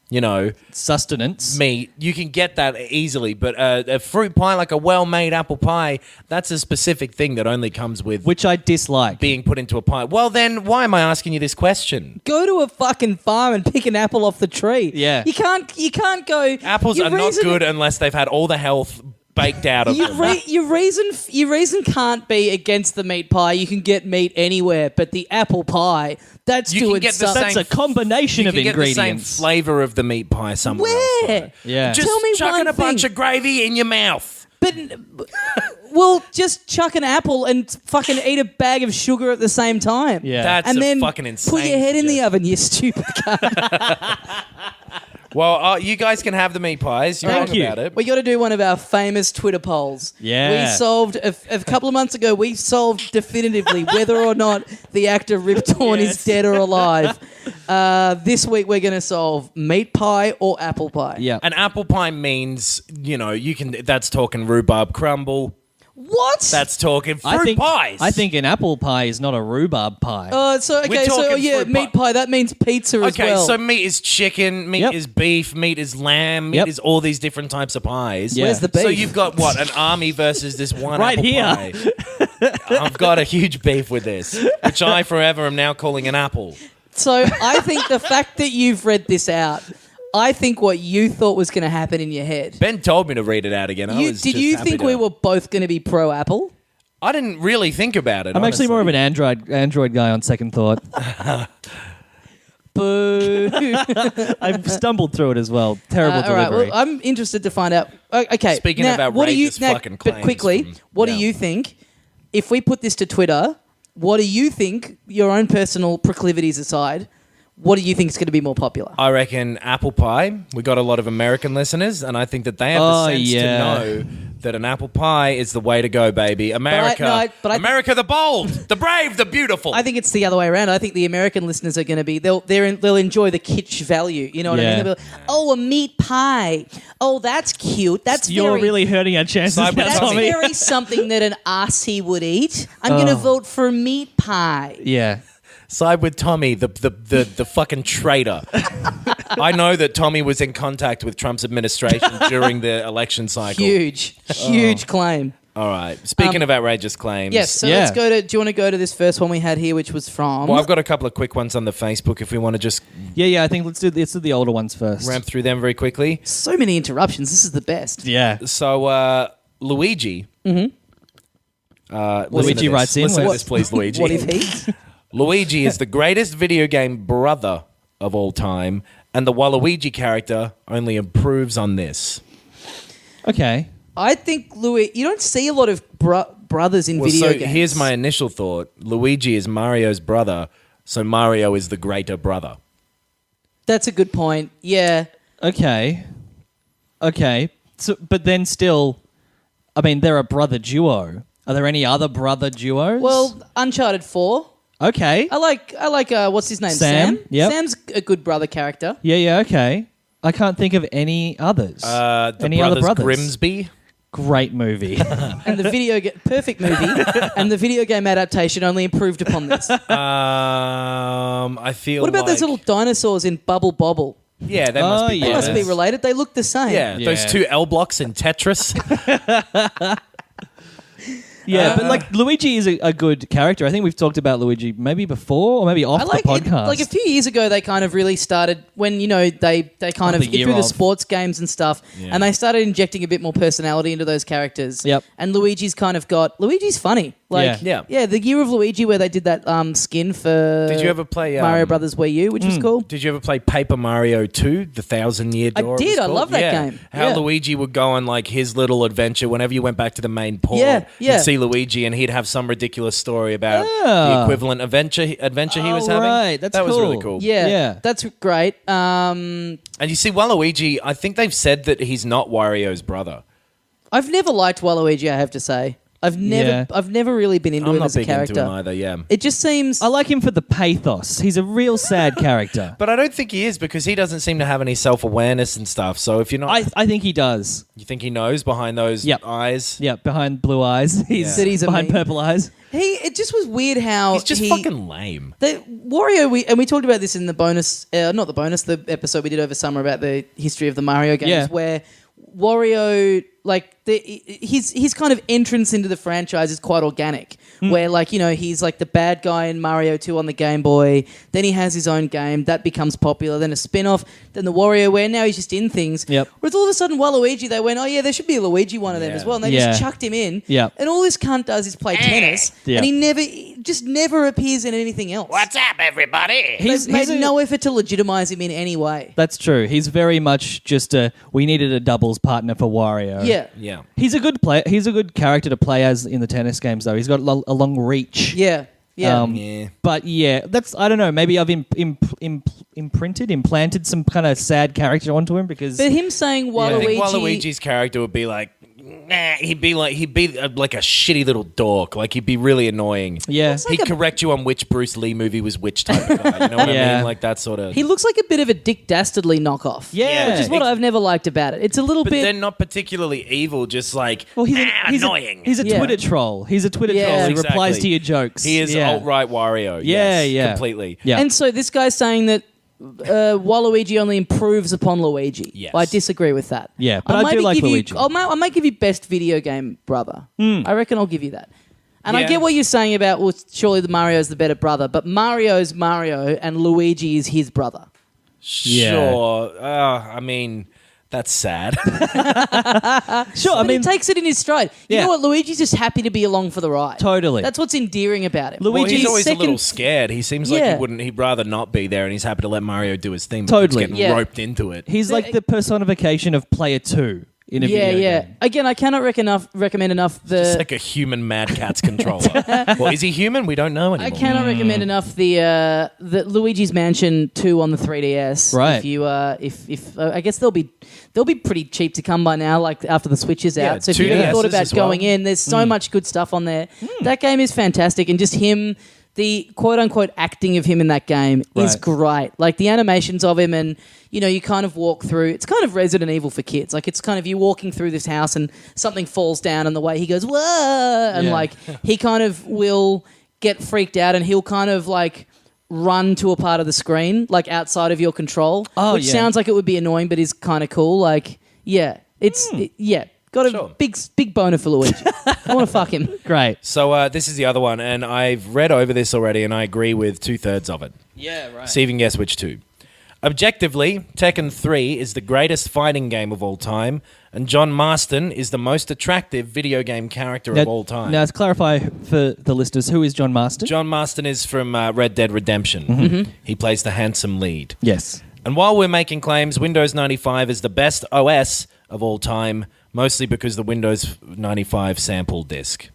You know, Sustenance. meat. You can get that easily, but a fruit pie, like a well-made apple pie, that's a specific thing that only comes with Which I dislike. being put into a pie. Well, then why am I asking you this question? Go to a fucking farm and pick an apple off the tree. Yeah. You can't go. Apples your are not reason- good unless they've had all the health baked out of them. Your reason can't be against the meat pie. You can get meat anywhere, but the apple pie, that's You can doing get the something. That's a combination You of can get the same ingredients. flavor of the meat pie somewhere else. Where? though. Yeah. Just Tell me chucking one a bunch thing. of gravy in your mouth. But well, just chuck an apple and fucking eat a bag of sugar at the same time. Yeah. That's and a then fucking insane. put your head in the suggestion. oven, you stupid cunt. Well, you guys can have the meat pies. You're Thank wrong you. about it. We got to do one of our famous Twitter polls. Yeah. We solved a couple of months ago. We solved definitively whether or not the actor Rip Torn is dead or alive. This week we're going to solve meat pie or apple pie. Yeah. An apple pie means, you can. That's talking rhubarb crumble. What? That's talking fruit pies. I think an apple pie is not a rhubarb pie. We're talking fruit meat pie. That means pizza as Okay, well. so meat is chicken, meat Yep. is beef, meat is lamb, meat Yep. is all these different types of pies. Yeah. Where's the So beef? you've got what, an army versus this one Right apple here. pie. I've got a huge beef with this, which I forever am now calling an apple. So I think the fact that you've read this out, I think what you thought was going to happen in your head. Ben told me to read it out again. Did you think we were both going to be pro Apple? I didn't really think about it. I'm actually more of an Android guy on second thought. Boo. I've stumbled through it as well. Terrible All right. delivery. Well, I'm interested to find out. Okay. Speaking now, of what do you, outrageous now, fucking but claims quickly, from- what do yeah. you think? If we put this to Twitter, what do you think? Your own personal proclivities aside, what do you think is going to be more popular? I reckon apple pie. We got a lot of American listeners, and I think that they have the sense to know that an apple pie is the way to go, baby. America, America the bold, the brave, the beautiful. I think it's the other way around. I think the American listeners are going to be they'll enjoy the kitsch value. You know what I mean? They'll be like, oh, a meat pie. Oh, that's cute. That's You're very, really hurting our chances now, that's Tommy. very something that an Aussie would eat. I'm going to vote for meat pie. Yeah. Side with Tommy, the fucking traitor. I know that Tommy was in contact with Trump's administration during the election cycle. Huge claim. All right. Speaking of outrageous claims. Yes, so let's go to. Do you want to go to this first one we had here, which was from? Well, I've got a couple of quick ones on the Facebook if we want to just Yeah, I think let's do the older ones first. ramp through them very quickly. So many interruptions. This is the best. Yeah. So, Luigi. Luigi writes in. Listen to What- this, please, Luigi. What if he? Luigi is the greatest video game brother of all time, and the Waluigi character only improves on this. Okay. I think Louis. You don't see a lot of brothers in video games. Here's my initial thought. Luigi is Mario's brother, so Mario is the greater brother. That's a good point. Yeah. Okay. So, but then still, I mean, they're a brother duo. Are there any other brother duos? Well, Uncharted 4. okay. I like. What's his name? Sam? Yep. Sam's a good brother character. Yeah, okay. I can't think of any others. The Any other brothers? Grimsby. Great movie. And the perfect movie, and the video game adaptation only improved upon this. I feel. What about those little dinosaurs in Bubble Bobble? Yeah, they must be. They must be brothers. related. They look the same. Yeah, those Yeah. two L blocks in Tetris. Yeah, but like Luigi is a good character. I think we've talked about Luigi maybe before or maybe off I like the it, podcast. like a few years ago, they kind of really started when they kind of the year through the of. sports games and stuff, and they started injecting a bit more personality into those characters. Yep. And Luigi's funny. Like, Yeah. the Year of Luigi where they did that skin for Did you ever play Mario Brothers Wii U, which was cool. Did you ever play Paper Mario 2, the 1,000-Year I Door? it did. was I called? love that Yeah. game. How Yeah. Luigi would go on like his little adventure whenever you went back to the main port. Yeah, yeah. You'd see Luigi and he'd have some ridiculous story about the equivalent adventure he was having. Right, that's that was really cool. cool. Yeah, that's great. And you see, Waluigi, I think they've said that he's not Wario's brother. I've never liked Waluigi, I have to say. I've never really been into I'm him not as a big into character. him either, yeah. It just seems I like him for the pathos. He's a real sad character. But I don't think he is because he doesn't seem to have any self-awareness and stuff. So if you're not... I think he does. You think he knows behind those Yep. eyes? Yeah, behind blue eyes. That he's a behind meme. purple eyes. it just was weird how He's just fucking lame. The Wario, we talked about this in the bonus, the episode we did over summer about the history of the Mario games, where Wario, like his kind of entrance into the franchise is quite organic. Where he's like the bad guy in Mario 2 on the Game Boy. Then he has his own game that becomes popular. Then a spin-off. Then the Wario, where now he's just in things. Yep. Whereas all of a sudden Waluigi, they went, oh yeah, there should be a Luigi one of them as well, and they just chucked him in. Yep. And all this cunt does is play tennis, and he just never appears in anything else. What's up, everybody? They've made no effort to legitimize him in any way. That's true. He's very much just we needed a doubles partner for Wario. Yeah. Yeah. He's a good player. He's a good character to play as in the tennis games, though. He's got a long reach. Yeah. Yeah. Yeah. But yeah, that's I don't know. Maybe I've implanted some kind of sad character onto him because. But him saying I think Waluigi... Waluigi's character would be like, he'd be like a shitty little dork. Like he'd be really annoying. Yeah. Looks like He'd correct you on which Bruce Lee movie was which type of guy. You know what I Yeah. mean? Like that sort of. He looks like a bit of a Dick Dastardly knockoff. Yeah. Which is what I've never liked about it. It's a little But bit... they're not particularly evil. Just like he's annoying. He's a Yeah. Twitter troll. He's a Twitter Yeah. troll. He Exactly. replies to your jokes. He is yeah. alt-right Wario. Yeah, yes, yeah. completely. Yeah. And so this guy's saying that Waluigi only improves upon Luigi. Yes. I disagree with that. Yeah, but I do like Luigi. I might give you best video game brother. I reckon I'll give you that. And I Yeah. get what you're saying about, well, surely the Mario's the better brother, but Mario's Mario and Luigi is his brother. Yeah. Sure. I mean, that's sad. Sure, I But mean, he takes it in his stride. You Yeah. know what? Luigi's just happy to be along for the ride. Totally. That's what's endearing about him. Well, Luigi's he's always second- a little scared. He seems like Yeah. he'd rather not be there, and he's happy to let Mario do his thing. But Totally. he's getting Yeah. roped into it. he's like the personification of player 2 in a Yeah, video yeah. game. Again, I cannot recommend enough It's the. like a human Mad Catz controller. Well, is he human? We don't know I anymore. cannot recommend enough the Luigi's Mansion 2 on the 3DS. Right. If you if I guess they'll be pretty cheap to come by now, like after the Switch is Yeah, out. So if you ever 2DSs thought about as well. going in, there's so much good stuff on there. That game is fantastic, and just him. The quote-unquote acting of him in that game is Right. great. Like, the animations of him and, you kind of walk through... It's kind of Resident Evil for kids. Like, it's kind of you walking through this house and something falls down and the way he goes, whoa! And, Yeah. like, he kind of will get freaked out and he'll kind of, like, run to a part of the screen, like, outside of your control. Oh, which yeah. sounds like it would be annoying, but is kind of cool. Like, yeah. Yeah. Got a Sure. big boner for Luigi. I want to fuck him. Great. So this is the other one, and I've read over this already, and I agree with 2/3 of it. Yeah, right. See if you can guess which two. Objectively, Tekken 3 is the greatest fighting game of all time, and John Marston is the most attractive video game character of all time. Now, let's clarify for the listeners, who is John Marston? John Marston is from Red Dead Redemption. Mm-hmm. He plays the handsome lead. Yes. And while we're making claims, Windows 95 is the best OS of all time, mostly because the Windows 95 sample disk.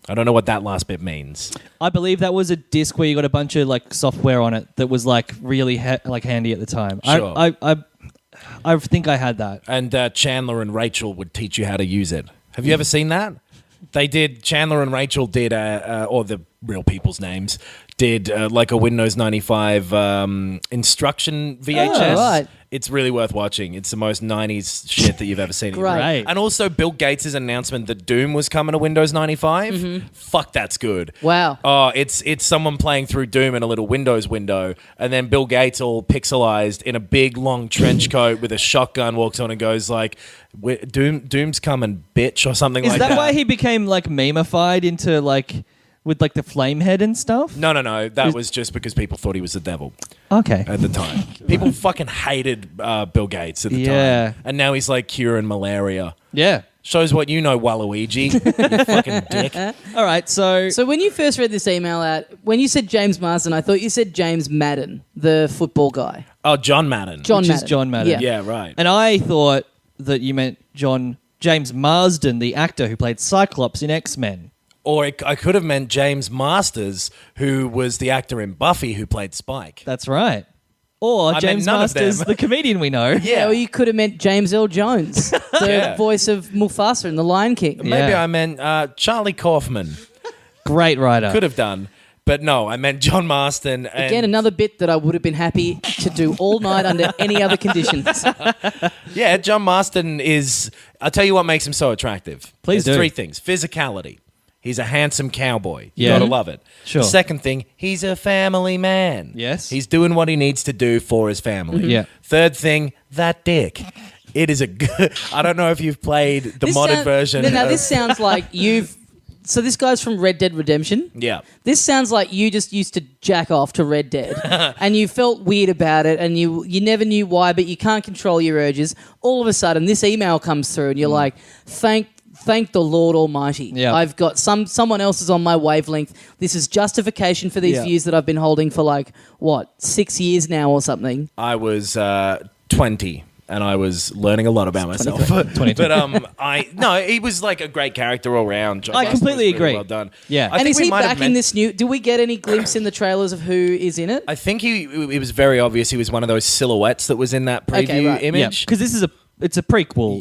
I don't know what that last bit means. I believe that was a disc where you got a bunch of like software on it that was like really handy at the time. Sure. I think I had that. And Chandler and Rachel would teach you how to use it. Have you ever seen that? Chandler and Rachel did, or the real people's names, did like a Windows 95 instruction VHS. Oh, right. It's really worth watching. It's the most 90s shit that you've ever seen. Great. Right. And also Bill Gates' announcement that Doom was coming to Windows 95. Mm-hmm. Fuck, that's good. Wow. Oh, it's someone playing through Doom in a little Windows window, and then Bill Gates all pixelized in a big long trench coat with a shotgun walks on and goes like, Doom's coming, bitch, or something Is like that that. why he became like memeified into like with like the flame head and stuff? No. That was just because people thought he was the devil Okay. at the time. People fucking hated Bill Gates at the Yeah. time. And now he's like curing malaria. Yeah. Shows what you know, Waluigi. You fucking dick. All right, so So when you first read this email out, when you said James Marsden, I thought you said James Madden, the football guy. Oh, John Madden. John which Madden. is John Madden. Yeah, right. And I thought that you meant James Marsden, the actor who played Cyclops in X-Men. Or I could have meant James Masters, who was the actor in Buffy who played Spike. That's right. Or meant James none of them. Masters, the comedian we know. Yeah, or you could have meant James L. Jones, the Yeah. voice of Mufasa in The Lion King. Maybe Yeah. I meant Charlie Kaufman. Great writer. Could have done. But no, I meant John Marsden. And Again, another bit that I would have been happy to do all night under any other conditions. Yeah, John Marsden is... I'll tell you what makes him so attractive. Please There's do. 3 things. Physicality. He's a handsome cowboy. You Yeah. gotta love it. Sure. The second thing, he's a family man. Yes. He's doing what he needs to do for his family. Yeah. Third thing, that dick. It is a good... I don't know if you've played the This modern sound- version. Now, of- this sounds like you've... So this guy's from Red Dead Redemption. Yeah. This sounds like you just used to jack off to Red Dead and you felt weird about it and you never knew why, but you can't control your urges. All of a sudden, this email comes through and you're like, thank the Lord Almighty. Yeah. I've got someone else is on my wavelength. This is justification for these Yeah. views that I've been holding for 6 years now or something. I was 20 and I was learning a lot about myself. 22. But he was like a great character all around. John I Marsden completely was really agree. Well done. Yeah. I And think is we he might have back in meant- this new... Do we get any glimpse in the trailers of who is in it? I think it was very obvious he was one of those silhouettes that was in that preview Okay, right. Yeah, image. because it's a prequel.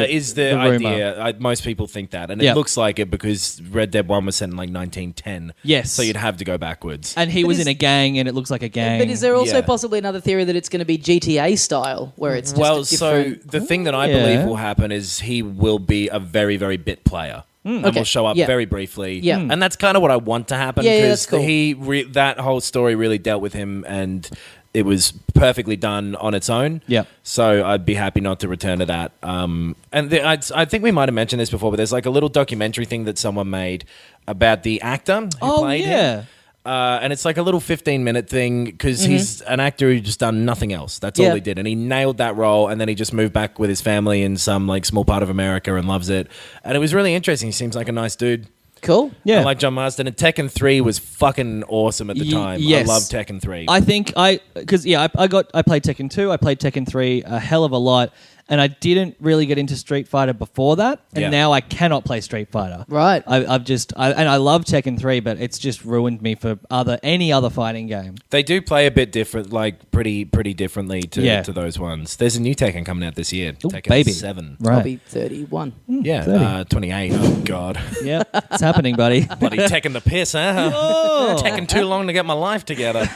Is the rumor. idea. Most people think that. And Yeah. it looks like it because Red Dead 1 was set in like 1910. Yes. So you'd have to go backwards. And he But was is- in a gang, and it looks like a gang. But is there also Yeah. possibly another theory that it's going to be GTA style, where it's just Well, a different... so the thing that I Yeah. believe will happen is he will be a very, very bit player. And Okay. will show up Yeah. very briefly. Yeah. And that's kind of what I want to happen Yeah, because that's cool. that whole story really dealt with him and it was perfectly done on its own. Yeah. So I'd be happy not to return to that. I think we might have mentioned this before, but there's like a little documentary thing that someone made about the actor who Oh, played yeah. him. And it's like a little 15-minute thing because he's an actor who's just done nothing else. That's all Yeah. he did. And he nailed that role. And then he just moved back with his family in some like small part of America and loves it. And it was really interesting. He seems like a nice dude. Cool. Yeah. I like John Marsden. And Tekken 3 was fucking awesome at the time. yes. I love Tekken 3. I think I played Tekken 2, I played Tekken 3 a hell of a lot, and I didn't really get into Street Fighter before that, and Yeah. now I cannot play Street Fighter. Right. And I love Tekken 3, but it's just ruined me for any other fighting game. They do play a bit different, like pretty differently Yeah. to those ones. There's a new Tekken coming out this year. Ooh, Tekken baby. 7. Right. I'll be 31. Yeah, 30. 28. Oh, God. Yeah, it's happening, buddy. Bloody Tekken the piss, huh? Oh. Taking too long to get my life together.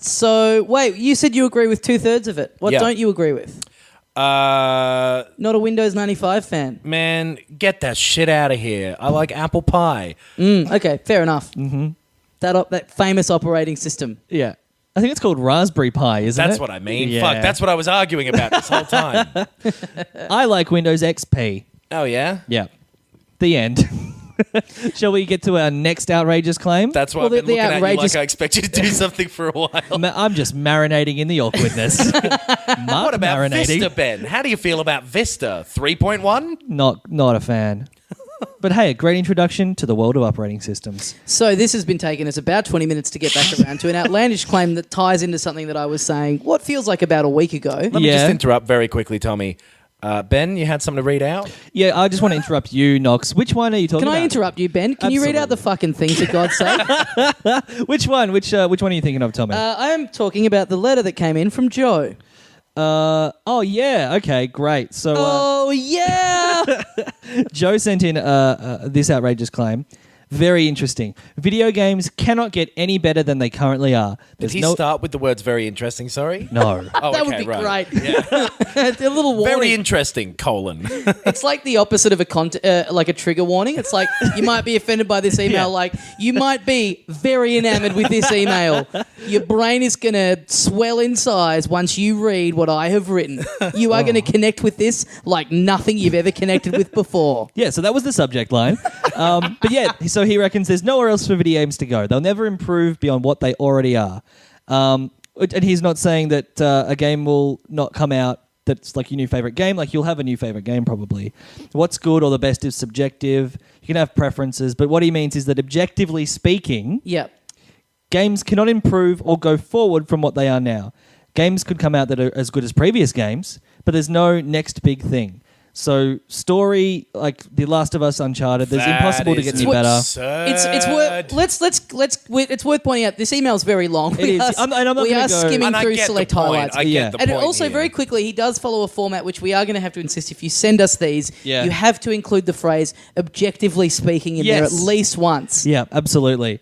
So, wait, you said you agree with 2/3 of it. What Yeah. don't you agree with? Not a Windows 95 fan. Man, get that shit out of here. I like apple pie. Okay, fair enough. Mm-hmm. That famous operating system. Yeah. I think it's called Raspberry Pi, isn't it? That's what I mean. Yeah. Fuck, that's what I was arguing about this whole time. I like Windows XP. Oh, yeah? Yeah. The end. Shall we get to our next outrageous claim? That's why Well, I've been the looking at you outrageous- like I expect you to do something for a while. I'm just marinating in the awkwardness. What about marinating. Vista, Ben? How do you feel about Vista? 3.1? Not a fan. But hey, a great introduction to the world of operating systems. So this has been taking us about 20 minutes to get back around to an outlandish claim that ties into something that I was saying what feels like about a week ago. Let me just interrupt very quickly, Tommy. Ben, you had something to read out? Yeah, I just want to interrupt you, Knox. Which one are you talking Can about? I interrupt you, Ben? Can you read out the fucking thing, for God's sake? Which one? Which one are you thinking of, Tommy? I am talking about the letter that came in from Joe. Oh, yeah. Okay, great. So Oh, yeah! Joe sent in this outrageous claim. Very interesting. Video games cannot get any better than they currently are. Did he start with the words very interesting, sorry? No. Oh, That would okay, be right. great. Yeah. A little warning. Very interesting, colon. It's like the opposite of like a trigger warning. It's like you might be offended by this email. Yeah. Like you might be very enamored with this email. Your brain is going to swell in size once you read what I have written. You are going to connect with this like nothing you've ever connected with before. Yeah, so that was the subject line. But yeah, so he reckons there's nowhere else for video games to go. They'll never improve beyond what they already are. And he's not saying that a game will not come out that's like your new favorite game. Like you'll have a new favorite game probably. What's good or the best is subjective. You can have preferences, but what he means is that objectively speaking, Yep. games cannot improve or go forward from what they are now. Games could come out that are as good as previous games, but there's no next big thing. So story, like The Last of Us, Uncharted, there's impossible to get any better. It's worth it's worth pointing out this email's very long. It is. I'm not we gonna are go- skimming And I through get the select point. highlights. I get the And point also here. very quickly, he does follow a format which we are going to have to insist if you send us these, Yeah. you have to include the phrase objectively speaking in there at Yes. least once. Yeah, absolutely.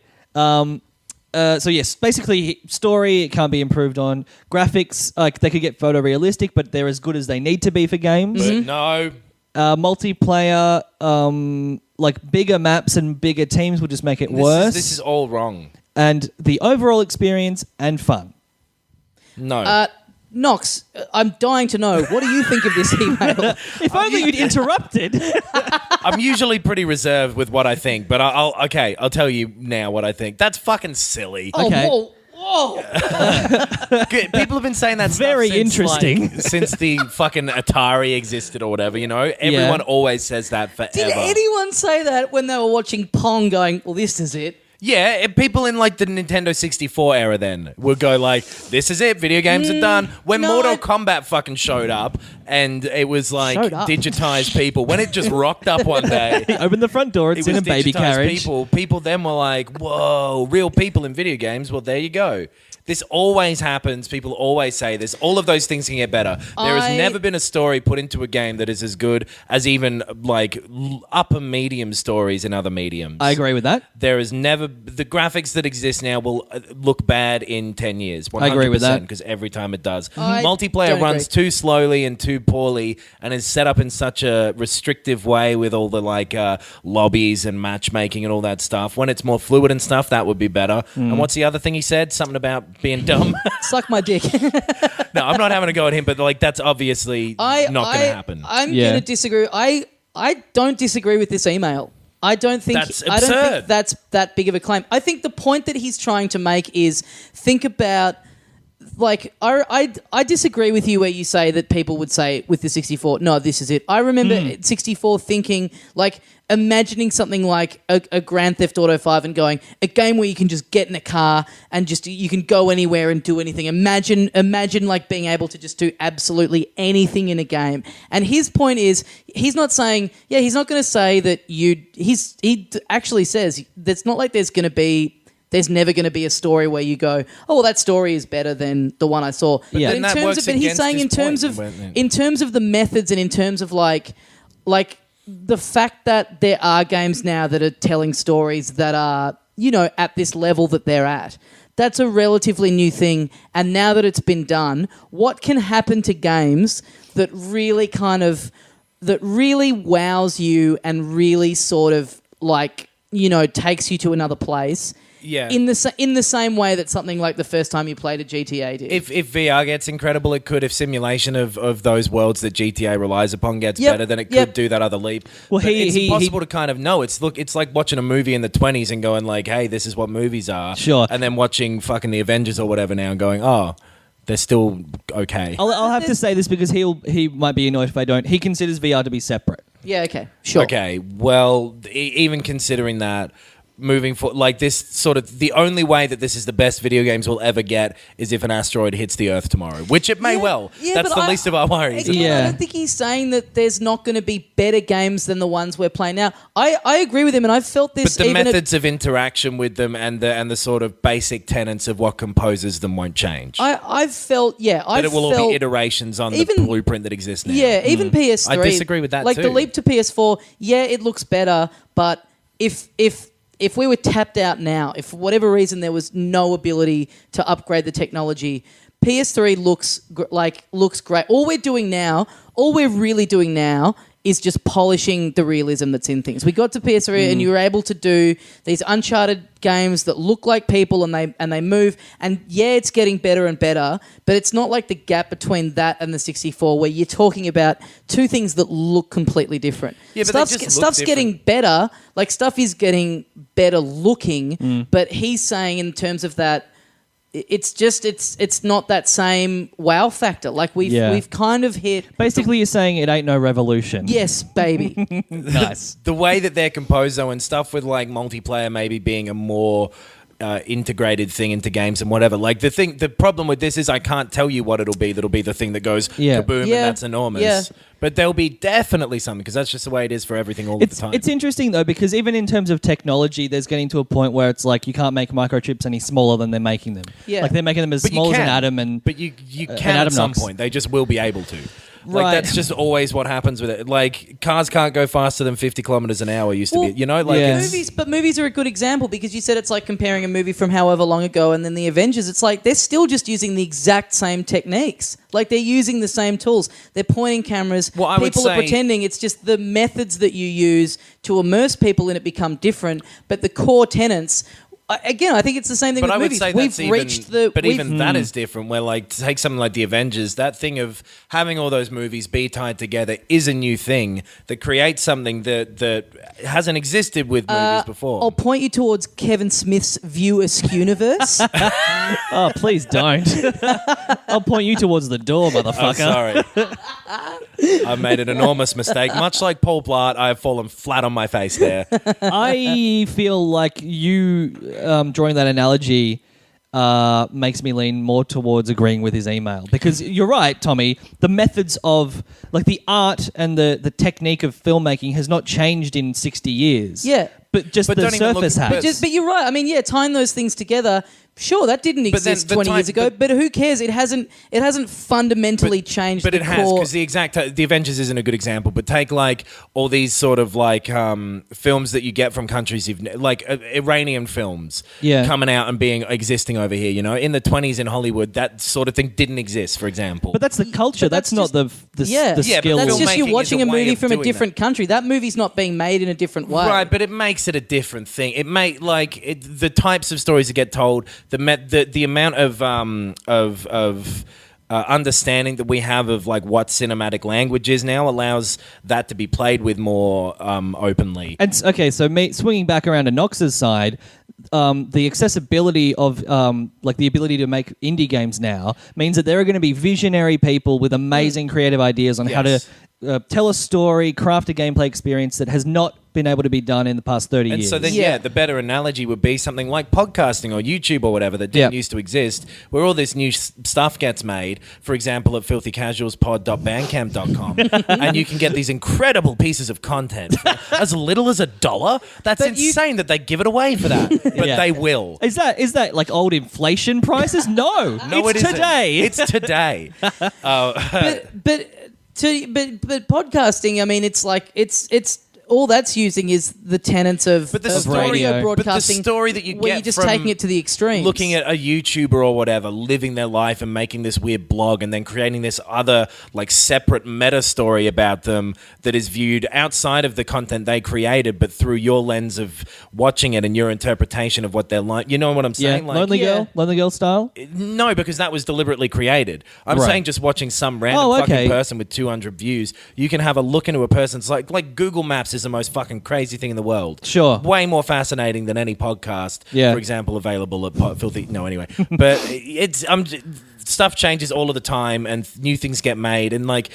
So yes, basically story it can't be improved on. Graphics, like they could get photorealistic, but they're as good as they need to be for games. But no. Multiplayer, like bigger maps and bigger teams would just make it worse. This is all wrong. And the overall experience and fun. No. Knox, I'm dying to know, what do you think of this email? If only you'd interrupted. I'm usually pretty reserved with what I think, but I'll tell you now what I think. That's fucking silly. Okay. Oh, whoa. People have been saying that Very stuff since, interesting. since the fucking Atari existed or whatever, you know? Everyone always says that forever. Did anyone say that when they were watching Pong going, well, this is it? Yeah, people in like the Nintendo 64 era then would go like, this is it, video games are done. When no, Mortal Kombat fucking showed up and it was like Showed up. digitized people, when it just rocked up one day, Open the front door, it's it in was a baby digitized carriage. People then were like, whoa, real people in video games. Well, there you go. This always happens. People always say this. All of those things can get better. There has never been a story put into a game that is as good as even like upper medium stories in other mediums. I agree with that. There is never the graphics that exist now will look bad in 10 years. 100%, I agree with that. because every time it does. I Multiplayer don't runs agree. too slowly and too poorly and is set up in such a restrictive way with all the like lobbies and matchmaking and all that stuff. When it's more fluid and stuff, that would be better. And what's the other thing he said? Something about being dumb. Suck my dick. No, I'm not having a go at him, but like that's obviously not going to happen. I'm Yeah. going to disagree. I don't disagree with this email. I don't think That's I don't think absurd. that's that big of a claim. I think the point that he's trying to make is think about like I disagree with you where you say that people would say with the 64, no, this is it. I remember at 64 thinking like imagining something like a Grand Theft Auto 5 and going a game where you can just get in a car and just you can go anywhere and do anything. Imagine like being able to just do absolutely anything in a game. And his point is he's not saying he's not going to say that he actually says that's not like there's never going to be a story where you go, oh, well, that story is better than the one I saw. Yeah. But then that works he's against saying his in terms point, of won't it? in terms of the methods and in terms of like the fact that there are games now that are telling stories that are, you know, at this level that they're at. That's a relatively new thing. And now that it's been done, what can happen to games that really wows you and really sort of like, you know, takes you to another place? Yeah. In the same way that something like the first time you played a GTA did. If VR gets incredible, it could. If simulation of those worlds that GTA relies upon gets better, then it could do that other leap. Well, But it's he- impossible to kind of know. It's like watching a movie in the 20s and going like, hey, this is what movies are. Sure. And then watching fucking the Avengers or whatever now and going, oh, they're still okay. I'll have to say this because he might be annoyed if I don't. He considers VR to be separate. Yeah, okay. Sure. Okay, well, even considering that, moving forward, like this sort of, the only way that this is the best video games will ever get is if an asteroid hits the Earth tomorrow, which it may well. That's but the least of our worries. Again, Yeah. I don't think he's saying that there's not going to be better games than the ones we're playing now. I agree with him, and I've felt this. But the even methods of interaction with them and the sort of basic tenets of what composes them won't change. I've felt, that it will all be iterations on the even- blueprint that exists now. Yeah, even PS3. I disagree with that Like too. the leap to PS4, yeah, it looks better, but if we were tapped out now, if for whatever reason there was no ability to upgrade the technology, PS3 looks great. All we're really doing now is just polishing the realism that's in things. We got to PS3 and you were able to do these Uncharted games that look like people and they move. And yeah, it's getting better and better, but it's not like the gap between that and the 64 where you're talking about two things that look completely different. Yeah, but they just look Stuff's getting better. Like stuff is getting better looking, but he's saying in terms of that, it's not that same wow factor. Like we've kind of hit. Basically, you're saying it ain't no revolution. Yes, baby. Nice. The way that they're composed, though, and stuff with like multiplayer maybe being a more integrated thing into games and whatever. Like the problem with this is I can't tell you what it'll be. That'll be the thing that goes kaboom, and that's enormous. Yeah. But there'll be definitely something because that's just the way it is for everything all the time. It's interesting though because even in terms of technology, there's getting to a point where it's like you can't make microchips any smaller than they're making them. Yeah. Like they're making them as small as an atom, but you can at some point. They just will be able to. Like Right. that's just always what happens with it. Like cars can't go faster than 50 kilometers an hour used to be. You know, like movies are a good example because you said it's like comparing a movie from however long ago and then the Avengers. It's like they're still just using the exact same techniques. Like they're using the same tools. They're pointing cameras. Well, people are pretending. It's just the methods that you use to immerse people in it become different. But the core tenets. Again, I think it's the same thing with movies. Even that is different. Where like to take something like the Avengers, that thing of having all those movies be tied together is a new thing that creates something that hasn't existed with movies before. I'll point you towards Kevin Smith's View Askew universe. Oh, please don't. I'll point you towards the door, motherfucker. Oh, sorry. I made an enormous mistake. Much like Paul Blart, I have fallen flat on my face there. I feel like you drawing that analogy makes me lean more towards agreeing with his email because you're right, Tommy. The methods of like the art and the technique of filmmaking has not changed in 60 years. Yeah. But the surface has. But you're right. I mean, yeah, tying those things together. Sure, that didn't exist 20 years ago, but who cares? It hasn't fundamentally changed. But the it has core. because the Avengers isn't a good example. But take like all these sort of like films that you get from countries like Iranian films coming out and existing over here. You know, in the 20s in Hollywood, that sort of thing didn't exist. For example, but that's the culture. That's not the skill. That's just you watching a movie from a different country. That movie's not being made in a different way, right? But it makes it a different thing. It the types of stories that get told. The amount of understanding that we have of like what cinematic language is now allows that to be played with more openly. And okay, so swinging back around to Knox's side, the accessibility of like the ability to make indie games now means that there are going to be visionary people with amazing creative ideas on how to tell a story, craft a gameplay experience that has not been able to be done in the past 30 years. And so then, the better analogy would be something like podcasting or YouTube or whatever that didn't used to exist, where all this new stuff gets made, for example, at filthycasualspod.bandcamp.com. And you can get these incredible pieces of content for as little as $1. That's insane that they give it away for that. But they will. Is that like old inflation prices? No, it's today. It's today. But podcasting, I mean, it's like it's all that's using is the tenets of radio broadcasting. But the story that you where get you're just from taking it to the extremes. Looking at a YouTuber or whatever, living their life and making this weird blog and then creating this other like separate meta story about them that is viewed outside of the content they created, but through your lens of watching it and your interpretation of what they're like. You know what I'm saying? Like, Lonely Girl style? No, because that was deliberately created. I'm saying just watching some random fucking person with 200 views, you can have a look into a person's like Google Maps is the most fucking crazy thing in the world. Sure. Way more fascinating than any podcast, for example, available at Filthy. No, anyway. But stuff changes all of the time and new things get made. And like,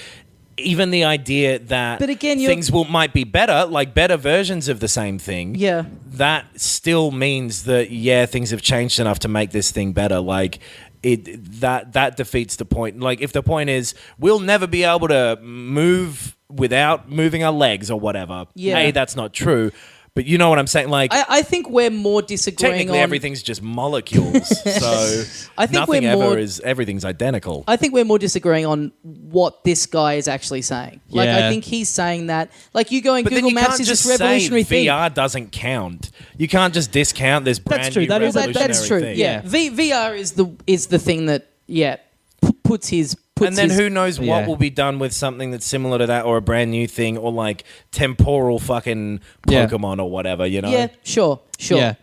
even the idea that things might be better, like better versions of the same thing, that still means that, things have changed enough to make this thing better. Like, that defeats the point. Like, if the point is we'll never be able to move without moving our legs or whatever, that's not true. But you know what I'm saying? Like, I think we're more disagreeing technically everything's just molecules. So I think everything's identical. I think we're more disagreeing on what this guy is actually saying. Like, I think he's saying that, like, you going Google Maps is this revolutionary thing. VR doesn't count. You can't just discount this brand new revolutionary thing. That's true. Yeah. VR is the thing that puts his. And then who knows what will be done with something that's similar to that or a brand new thing or like temporal fucking Pokemon or whatever, you know? Yeah, sure. Yeah.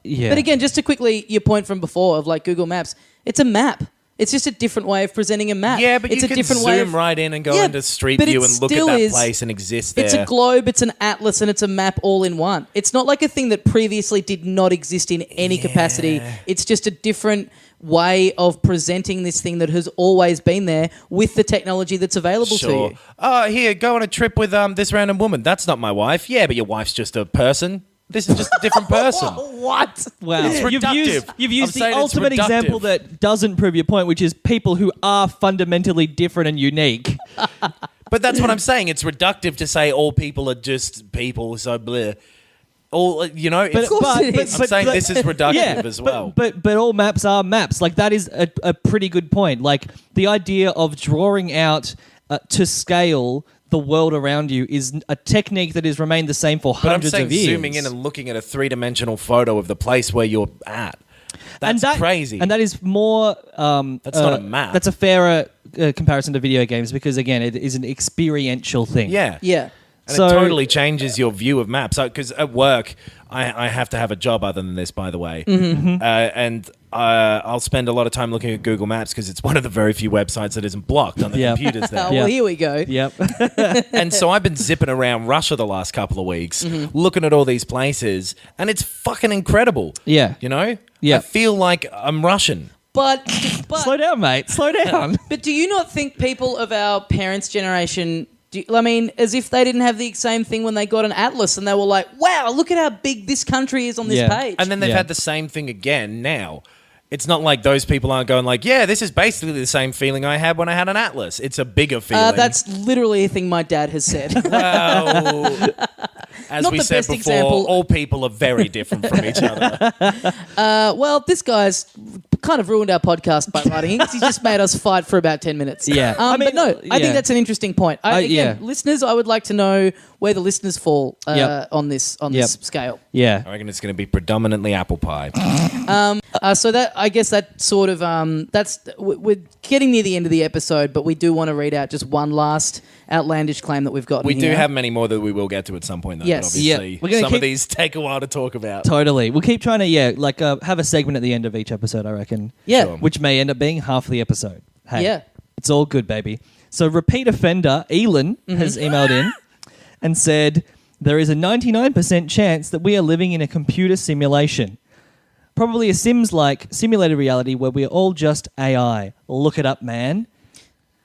But again, just to quickly, your point from before of like Google Maps, it's a map. It's just a different way of presenting a map. Yeah, but it's you a can different zoom way of, right in and go into Street but View it and look at still that is- place and exist there. It's a globe, it's an atlas, and it's a map all in one. It's not like a thing that previously did not exist in any capacity. It's just a different way of presenting this thing that has always been there with the technology that's available to you. Oh, here, go on a trip with this random woman. That's not my wife. Yeah, but your wife's just a person. This is just a different person. What? Wow. It's reductive. You've I'm used the saying it's ultimate reductive. example that doesn't prove your point, which is people who are fundamentally different and unique. But that's what I'm saying. It's reductive to say all people are just people, so bleh. All, you know, Of course it is. I'm saying this is reductive as well. But all maps are maps. Like, that is a pretty good point. Like, the idea of drawing out to scale the world around you is a technique that has remained the same for But I'm hundreds saying of years. zooming in and looking at a three-dimensional photo of the place where you're at. That's crazy. And that is more... That's not a map. That's a fairer comparison to video games because, again, it is an experiential thing. Yeah. Yeah. And So- it totally changes your view of maps. Because at work, I have to have a job other than this, by the way. And I'll spend a lot of time looking at Google Maps because it's one of the very few websites that isn't blocked on the Yeah. computers there. Oh, well, here we go. Yep. And so I've been zipping around Russia the last couple of weeks, looking at all these places, and it's fucking incredible. Yeah. You know? Yeah. I feel like I'm Russian. But Slow down, mate. Slow down. But do you not think people of our parents' generation, as if they didn't have the same thing when they got an atlas and they were like, wow, look at how big this country is on this Yeah. page. And then they've Yeah. had the same thing again now. It's not like those people aren't going like, yeah, this is basically the same feeling I had when I had an atlas. It's a bigger feeling. That's literally a thing my dad has said. Well, as Not we the said best before, example. all people are very different from each other. Well, this guy's kind of ruined our podcast by writing it. He just made us fight for about 10 minutes. Yeah. I mean, but no, I yeah. think that's an interesting point. Yeah. Listeners, I would like to know where the listeners fall Yep. on this Yep. scale. Yeah. I reckon it's going to be predominantly apple pie. So that, I guess that sort of we're getting near the end of the episode, but we do want to read out just one last outlandish claim that we've got. We do have many more that we will get to at some point, though. Yes. But obviously, Yeah. We're gonna some keep- of these take a while to talk about. Totally. We'll keep trying to, have a segment at the end of each episode, I reckon. Yeah. Sure. Which may end up being half the episode. Hey, Yeah. it's all good, baby. So repeat offender, Elon, has emailed in and said, there is a 99% chance that we are living in a computer simulation. Probably a Sims-like simulated reality where we are all just AI. Look it up, man.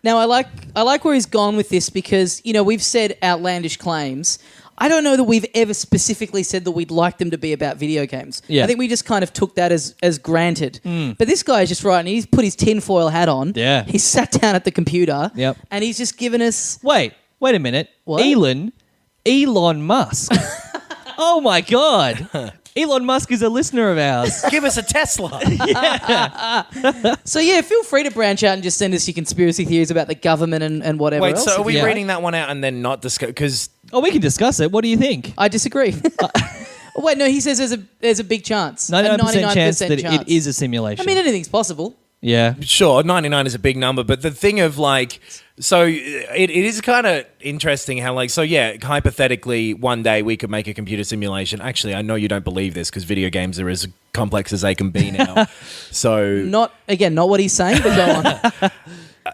Now, I like where he's gone with this because, we've said outlandish claims. I don't know that we've ever specifically said that we'd like them to be about video games. Yeah. I think we just kind of took that as granted. But this guy is just right, and he's put his tinfoil hat on. Yeah. He's sat down at the computer. Yep. And he's just given us... Wait a minute. What? Elon Musk. Oh my God. Elon Musk is a listener of ours. Give us a Tesla. So, yeah, feel free to branch out and just send us your conspiracy theories about the government and whatever Wait, else. so are if we you like. reading that one out and then not discuss? Because Oh, we can discuss it. What do you think? I disagree. Wait, no, he says there's a big chance. 99% chance that chance. it is a simulation. I mean, anything's possible. yeah. sure, 99 is a big number, but the thing of so it is kind of interesting how hypothetically one day we could make a computer simulation. Actually, I know you don't believe this because video games are as complex as they can be now. So Not what he's saying, but go on.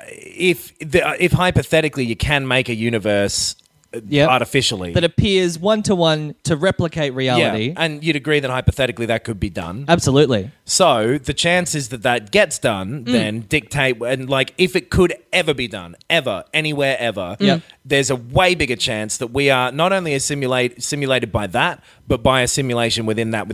if hypothetically you can make a universe Yep. artificially That appears one-to-one to replicate reality. yeah, and you'd agree that hypothetically that could be done. Absolutely. So the chances that gets done then dictate, and if it could ever be done, ever, anywhere, ever, there's a way bigger chance that we are not only simulated by that, but by a simulation within that.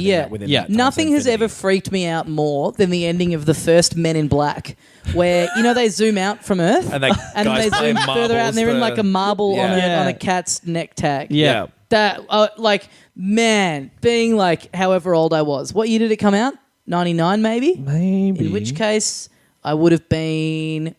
Yeah. That Nothing has infinity. ever freaked me out more than the ending of the first Men in Black, where they zoom out from Earth And they and guys they playing zoom further out, and they're in marbles like a marble Yeah. Yeah. on a cat's neck tag. Yeah. That man, being however old I was. What year did it come out? 99 maybe? Maybe. In which case I would have been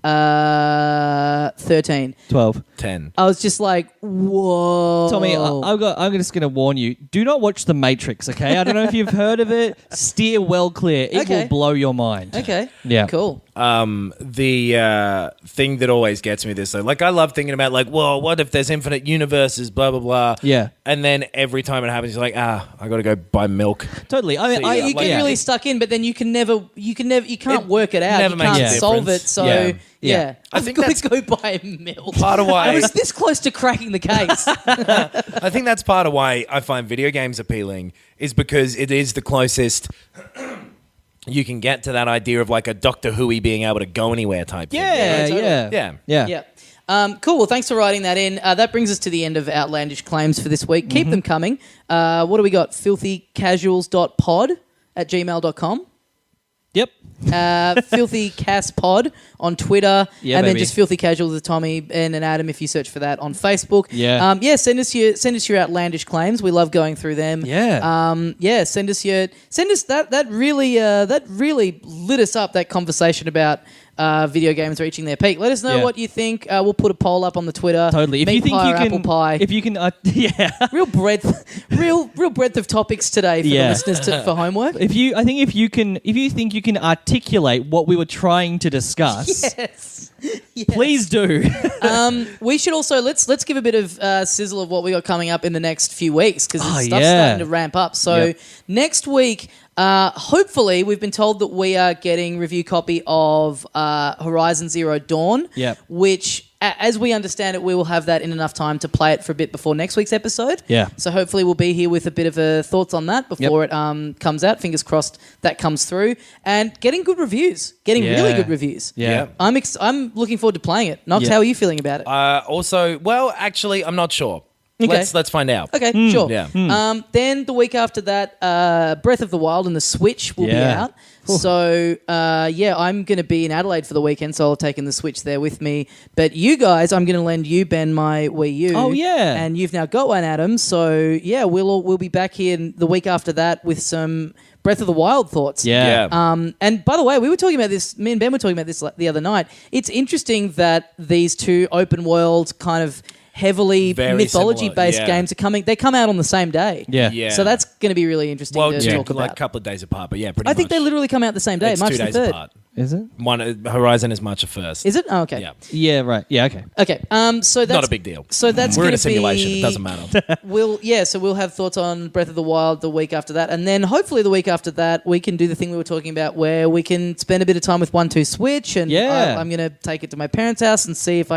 13. 12. 10. I was just like, whoa. Tommy, I'm just going to warn you. Do not watch The Matrix, okay? I don't know if you've heard of it. Steer well clear. It Okay. will blow your mind. Okay. Yeah. Cool. the thing that always gets me this, though, like I love thinking about, like, well, what if there's infinite universes, blah blah blah. Yeah. And then every time it happens, you're like, I got to go buy milk. Totally. I mean, So, yeah, You get really stuck in, but then you can't work it out. never You makes can't a solve it. difference. So Yeah. yeah. I I've think got that's to go buy milk. part of why- I was this close to cracking the case. I think that's part of why I find video games appealing, is because it is the closest you can get to that idea of like a Doctor Who-y being able to go anywhere type thing. yeah, totally. yeah. Yeah. Cool. Well, thanks for writing that in. That brings us to the end of Outlandish Claims for this week. Keep them coming. What do we got? filthycasuals.pod@gmail.com. Yep. Filthy Cas Pod on Twitter, Yeah, and then baby. just Filthy Casuals with Tommy, Ben, and Adam if you search for that on Facebook. Yeah. Send us your outlandish claims. We love going through them. Yeah. Send us that really lit us up, that conversation about video games reaching their peak. Let us know Yeah. what you think. We'll put a poll up on the Twitter. Totally. If Meat you think pie you or can, apple pie. if you can, yeah. real breadth of topics today for the Yeah. listeners for homework. If you think you can articulate what we were trying to discuss, Yes. please do. We should also let's give a bit of sizzle of what we got coming up in the next few weeks, because stuff's yeah. starting to ramp up. So Yep. next week, hopefully, we've been told that we are getting review copy of Horizon Zero Dawn. Yep. Which, as we understand it, we will have that in enough time to play it for a bit before next week's episode. Yeah. So hopefully we'll be here with a bit of thoughts on that before it comes out. Fingers crossed that comes through. And getting good reviews. Getting really Yeah. good reviews. Yeah. I'm looking forward to playing it. Knox, Yeah. how are you feeling about it? Also, well, actually, I'm not sure. Okay. Let's find out. Okay, sure. Yeah. Then the week after that, Breath of the Wild and the Switch will be Yeah. out. So, I'm going to be in Adelaide for the weekend, so I'll take in the Switch there with me. But you guys, I'm going to lend you, Ben, my Wii U. Oh, yeah. And you've now got one, Adam. So, yeah, we'll be back here the week after that with some Breath of the Wild thoughts. Yeah. And by the way, we were talking about this, me and Ben were talking about this the other night. It's interesting that these two open world kind of heavily Very mythology-based similar, yeah. games they come out on the same day. Yeah. Yeah. So that's going to be really interesting Well, to yeah, talk like about. a couple of days apart, but yeah, pretty I much. think they literally come out the same day, It's March 2 the days 3rd. apart. Is it? Horizon is March the 1st. Is it? Oh, okay. Yeah. Yeah. Right. Yeah. Okay. Okay. So that's Not a big deal. So that's We're in gonna a simulation. be- It doesn't matter. So we'll have thoughts on Breath of the Wild the week after that, and then hopefully the week after that we can do the thing we were talking about, where we can spend a bit of time with 1-2 Switch, and Yeah. I'm going to take it to my parents' house and see if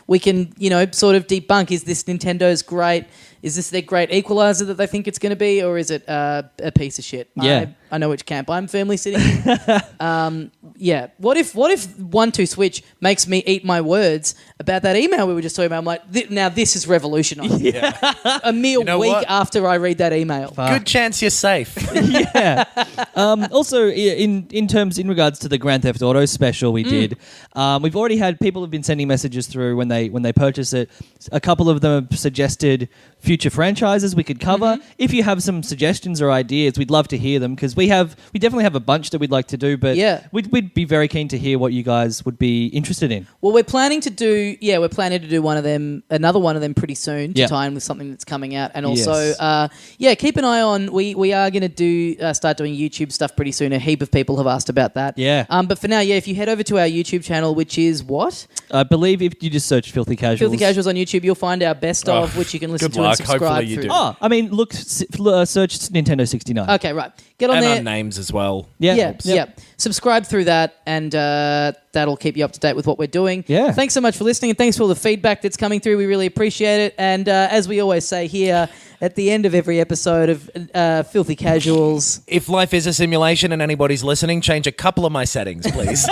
we can sort of debunk, is this Nintendo's great? Is this their great equalizer that they think it's going to be, or is it a piece of shit? Yeah. I know which camp I'm firmly sitting in. Yeah. What if 1-2 Switch makes me eat my words about that email we were just talking about? I'm like, now this is revolutionized. A mere know week what? after I read that email. Good chance you're safe. Yeah. Also, in regards to the Grand Theft Auto special we did, we've already had people have been sending messages through when they purchase it. A couple of them have suggested future franchises we could cover. If you have some suggestions or ideas, we'd love to hear them, because we definitely have a bunch that we'd like to do, but Yeah. we'd be very keen to hear what you guys would be interested in. Well, we're planning to do another one of them pretty soon to Yeah. tie in with something that's coming out, and also, Yes. keep an eye on. We are going to start doing YouTube stuff pretty soon. A heap of people have asked about that. Yeah. But for now, if you head over to our YouTube channel, which is what? I believe if you just search Filthy Casuals. Filthy Casuals on YouTube, you'll find our best of, which you can listen good to and luck. subscribe Hopefully you through. do. Oh, I mean, look, search Nintendo 69. Okay, right. Get on And there. on names as well. Yeah. Yeah. Subscribe through that, and that'll keep you up to date with what we're doing. Yeah. Thanks so much for listening, and thanks for all the feedback that's coming through. We really appreciate it. And as we always say here at the end of every episode of Filthy Casuals, If life is a simulation and anybody's listening, change a couple of my settings, please.